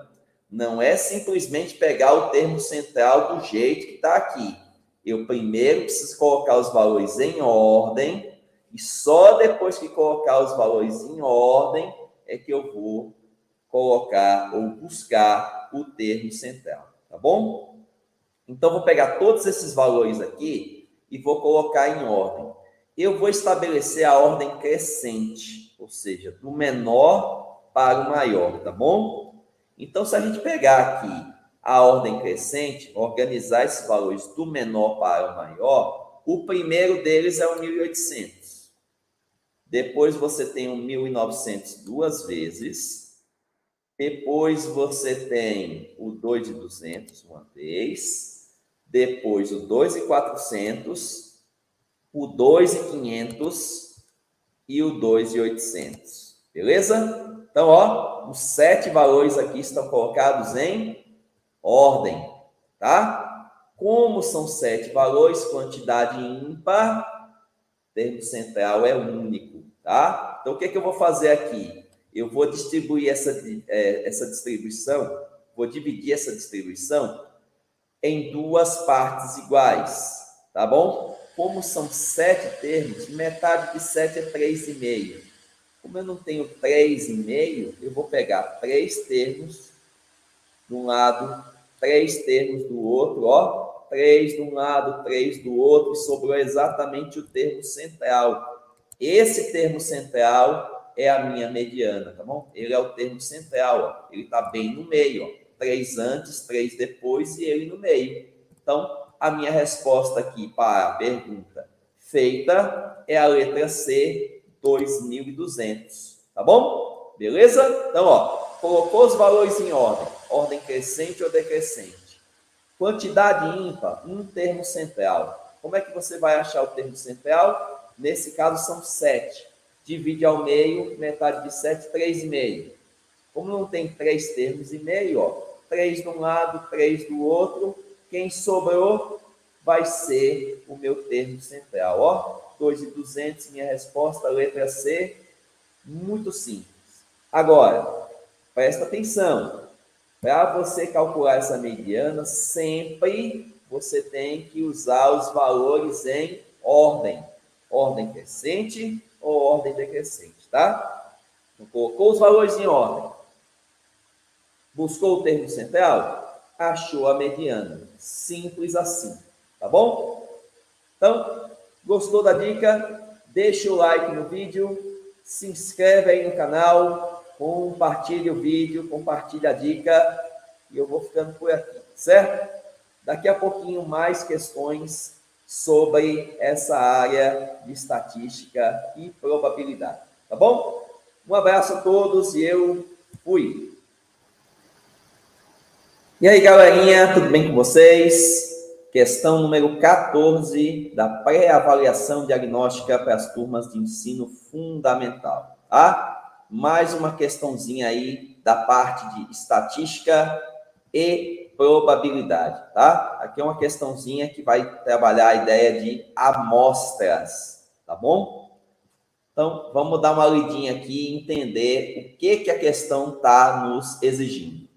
não é simplesmente pegar o termo central do jeito que está aqui. Eu primeiro preciso colocar os valores em ordem e só depois que colocar os valores em ordem é que eu vou colocar ou buscar o termo central, tá bom? Então, vou pegar todos esses valores aqui e vou colocar em ordem. Eu vou estabelecer a ordem crescente, ou seja, do menor para o maior, tá bom? Então, se a gente pegar aqui a ordem crescente, organizar esses valores do menor para o maior, o primeiro deles é o 1.800. Depois você tem o 1.900 duas vezes. Depois você tem o 2.200 uma vez. Depois o 2.400, o 2.500 e o 2.800. Beleza? Então, ó, os 7 valores aqui estão colocados em ordem, tá? Como são 7 valores, quantidade ímpar, termo central é único, tá? Então, o que é que eu vou fazer aqui? Eu vou distribuir essa distribuição, vou dividir essa distribuição em duas partes iguais, tá bom? Como são 7 termos, metade de 7 é 3,5. Como eu não tenho 3,5, eu vou pegar 3 termos de um lado, 3 termos do outro, ó. 3 de um lado, 3 do outro, e sobrou exatamente o termo central. Esse termo central é a minha mediana, tá bom? Ele é o termo central, ó. Ele está bem no meio, ó. 3 antes, 3 depois e ele no meio. Então, a minha resposta aqui para a pergunta feita é a letra C, 2.200, tá bom? Beleza? Então, ó, colocou os valores em ordem crescente ou decrescente. Quantidade ímpar, um termo central. Como é que você vai achar o termo central? Nesse caso, são 7. Divide ao meio, metade de 7, 3,5. Como não tem 3 termos e meio, ó, 3 de um lado, 3 do outro, quem sobrou vai ser o meu termo central, ó. 2.200, minha resposta, letra C, muito simples. Agora, presta atenção. Para você calcular essa mediana, sempre você tem que usar os valores em ordem. Ordem crescente ou ordem decrescente, tá? Então, colocou os valores em ordem. Buscou o termo central? Achou a mediana. Simples assim, tá bom? Então, gostou da dica? Deixa o like no vídeo, se inscreve aí no canal, compartilhe o vídeo, compartilhe a dica e eu vou ficando por aqui, certo? Daqui a pouquinho mais questões sobre essa área de estatística e probabilidade, tá bom? Um abraço a todos e eu fui! E aí, galerinha, tudo bem com vocês? Questão número 14 da pré-avaliação diagnóstica para as turmas de ensino fundamental, tá? Mais uma questãozinha aí da parte de estatística e probabilidade, tá? Aqui é uma questãozinha que vai trabalhar a ideia de amostras, tá bom? Então, vamos dar uma lidinha aqui e entender o que a questão está nos exigindo.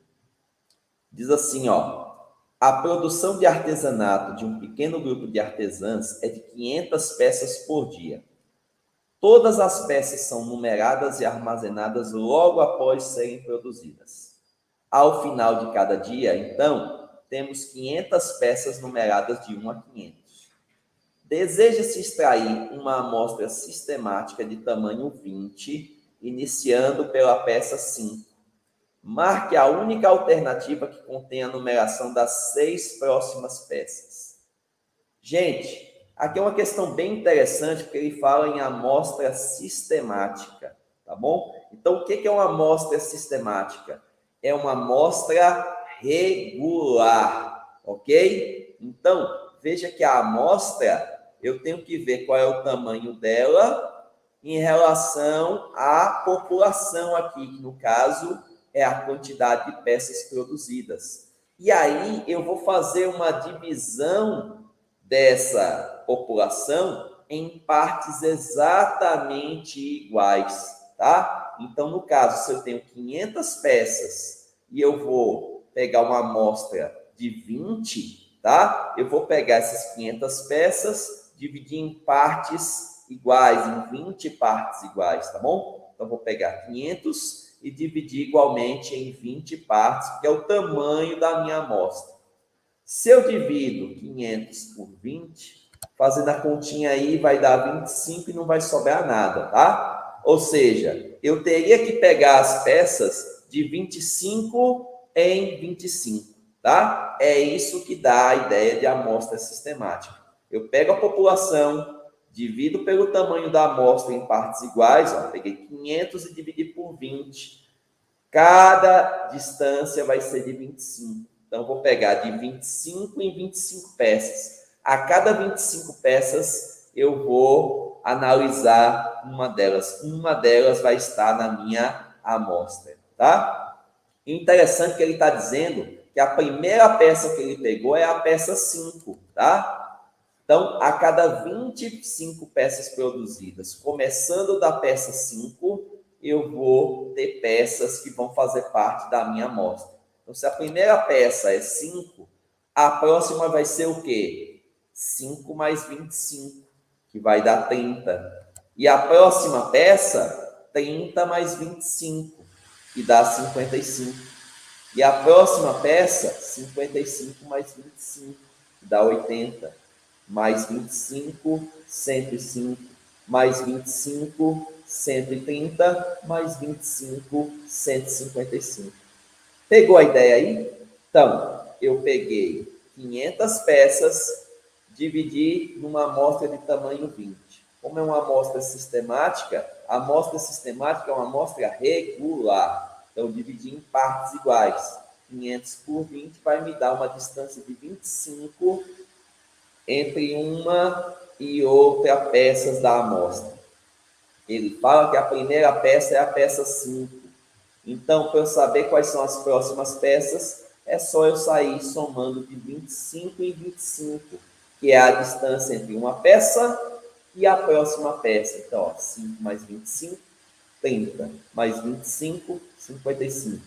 Diz assim, ó, a produção de artesanato de um pequeno grupo de artesãs é de 500 peças por dia. Todas as peças são numeradas e armazenadas logo após serem produzidas. Ao final de cada dia, então, temos 500 peças numeradas de 1 a 500. Deseja-se extrair uma amostra sistemática de tamanho 20, iniciando pela peça 5. Marque a única alternativa que contém a numeração das 6 próximas peças. Gente, aqui é uma questão bem interessante, porque ele fala em amostra sistemática, tá bom? Então, o que é uma amostra sistemática? É uma amostra regular, ok? Então, veja que a amostra, eu tenho que ver qual é o tamanho dela em relação à população aqui, que no caso é a quantidade de peças produzidas. E aí eu vou fazer uma divisão dessa população em partes exatamente iguais, tá? Então, no caso, se eu tenho 500 peças e eu vou pegar uma amostra de 20, tá? Eu vou pegar essas 500 peças, dividir em partes iguais, em 20 partes iguais, tá bom? Então, vou pegar 500 e dividir igualmente em 20 partes, que é o tamanho da minha amostra. Se eu divido 500 por 20, fazendo a continha aí, vai dar 25 e não vai sobrar nada, tá? Ou seja, eu teria que pegar as peças de 25 em 25, tá? É isso que dá a ideia de amostra sistemática. Eu pego a população, divido pelo tamanho da amostra em partes iguais, ó, peguei 500 e dividi por 20. Cada distância vai ser de 25. Então, vou pegar de 25 em 25 peças. A cada 25 peças, eu vou analisar uma delas. Uma delas vai estar na minha amostra, tá? Interessante que ele está dizendo que a primeira peça que ele pegou é a peça 5, tá? Então, a cada 25 peças produzidas, começando da peça 5, eu vou ter peças que vão fazer parte da minha amostra. Então, se a primeira peça é 5, a próxima vai ser o quê? 5 mais 25, que vai dar 30. E a próxima peça, 30 mais 25, que dá 55. E a próxima peça, 55 mais 25, que dá 80. Mais 25, 105, mais 25, 130, mais 25, 155. Pegou a ideia aí? Então, eu peguei 500 peças, dividi numa amostra de tamanho 20. Como é uma amostra sistemática, a amostra sistemática é uma amostra regular. Então, eu dividi em partes iguais. 500 por 20 vai me dar uma distância de 25 entre uma e outra peças da amostra. Ele fala que a primeira peça é a peça 5. Então, para eu saber quais são as próximas peças, é só eu sair somando de 25 em 25, que é a distância entre uma peça e a próxima peça. Então, ó, 5 mais 25, 30. Mais 25, 55.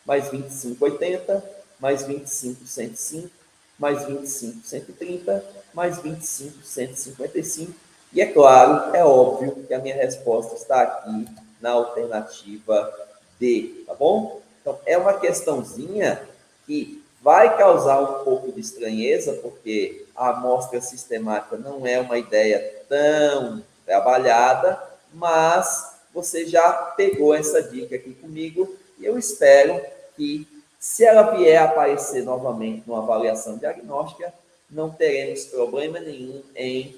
Mais 25, 80. Mais 25, 105. Mais 25, 130, mais 25, 155. E é claro, é óbvio que a minha resposta está aqui na alternativa D, tá bom? Então, é uma questãozinha que vai causar um pouco de estranheza, porque a amostra sistemática não é uma ideia tão trabalhada, mas você já pegou essa dica aqui comigo e eu espero que, se ela vier a aparecer novamente numa avaliação diagnóstica, não teremos problema nenhum em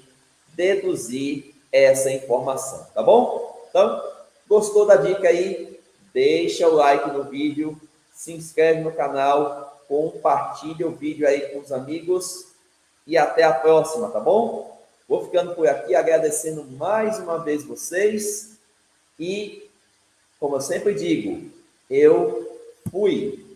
deduzir essa informação, tá bom? Então, gostou da dica aí? Deixa o like no vídeo, se inscreve no canal, compartilha o vídeo aí com os amigos e até a próxima, tá bom? Vou ficando por aqui agradecendo mais uma vez vocês e, como eu sempre digo, eu fui!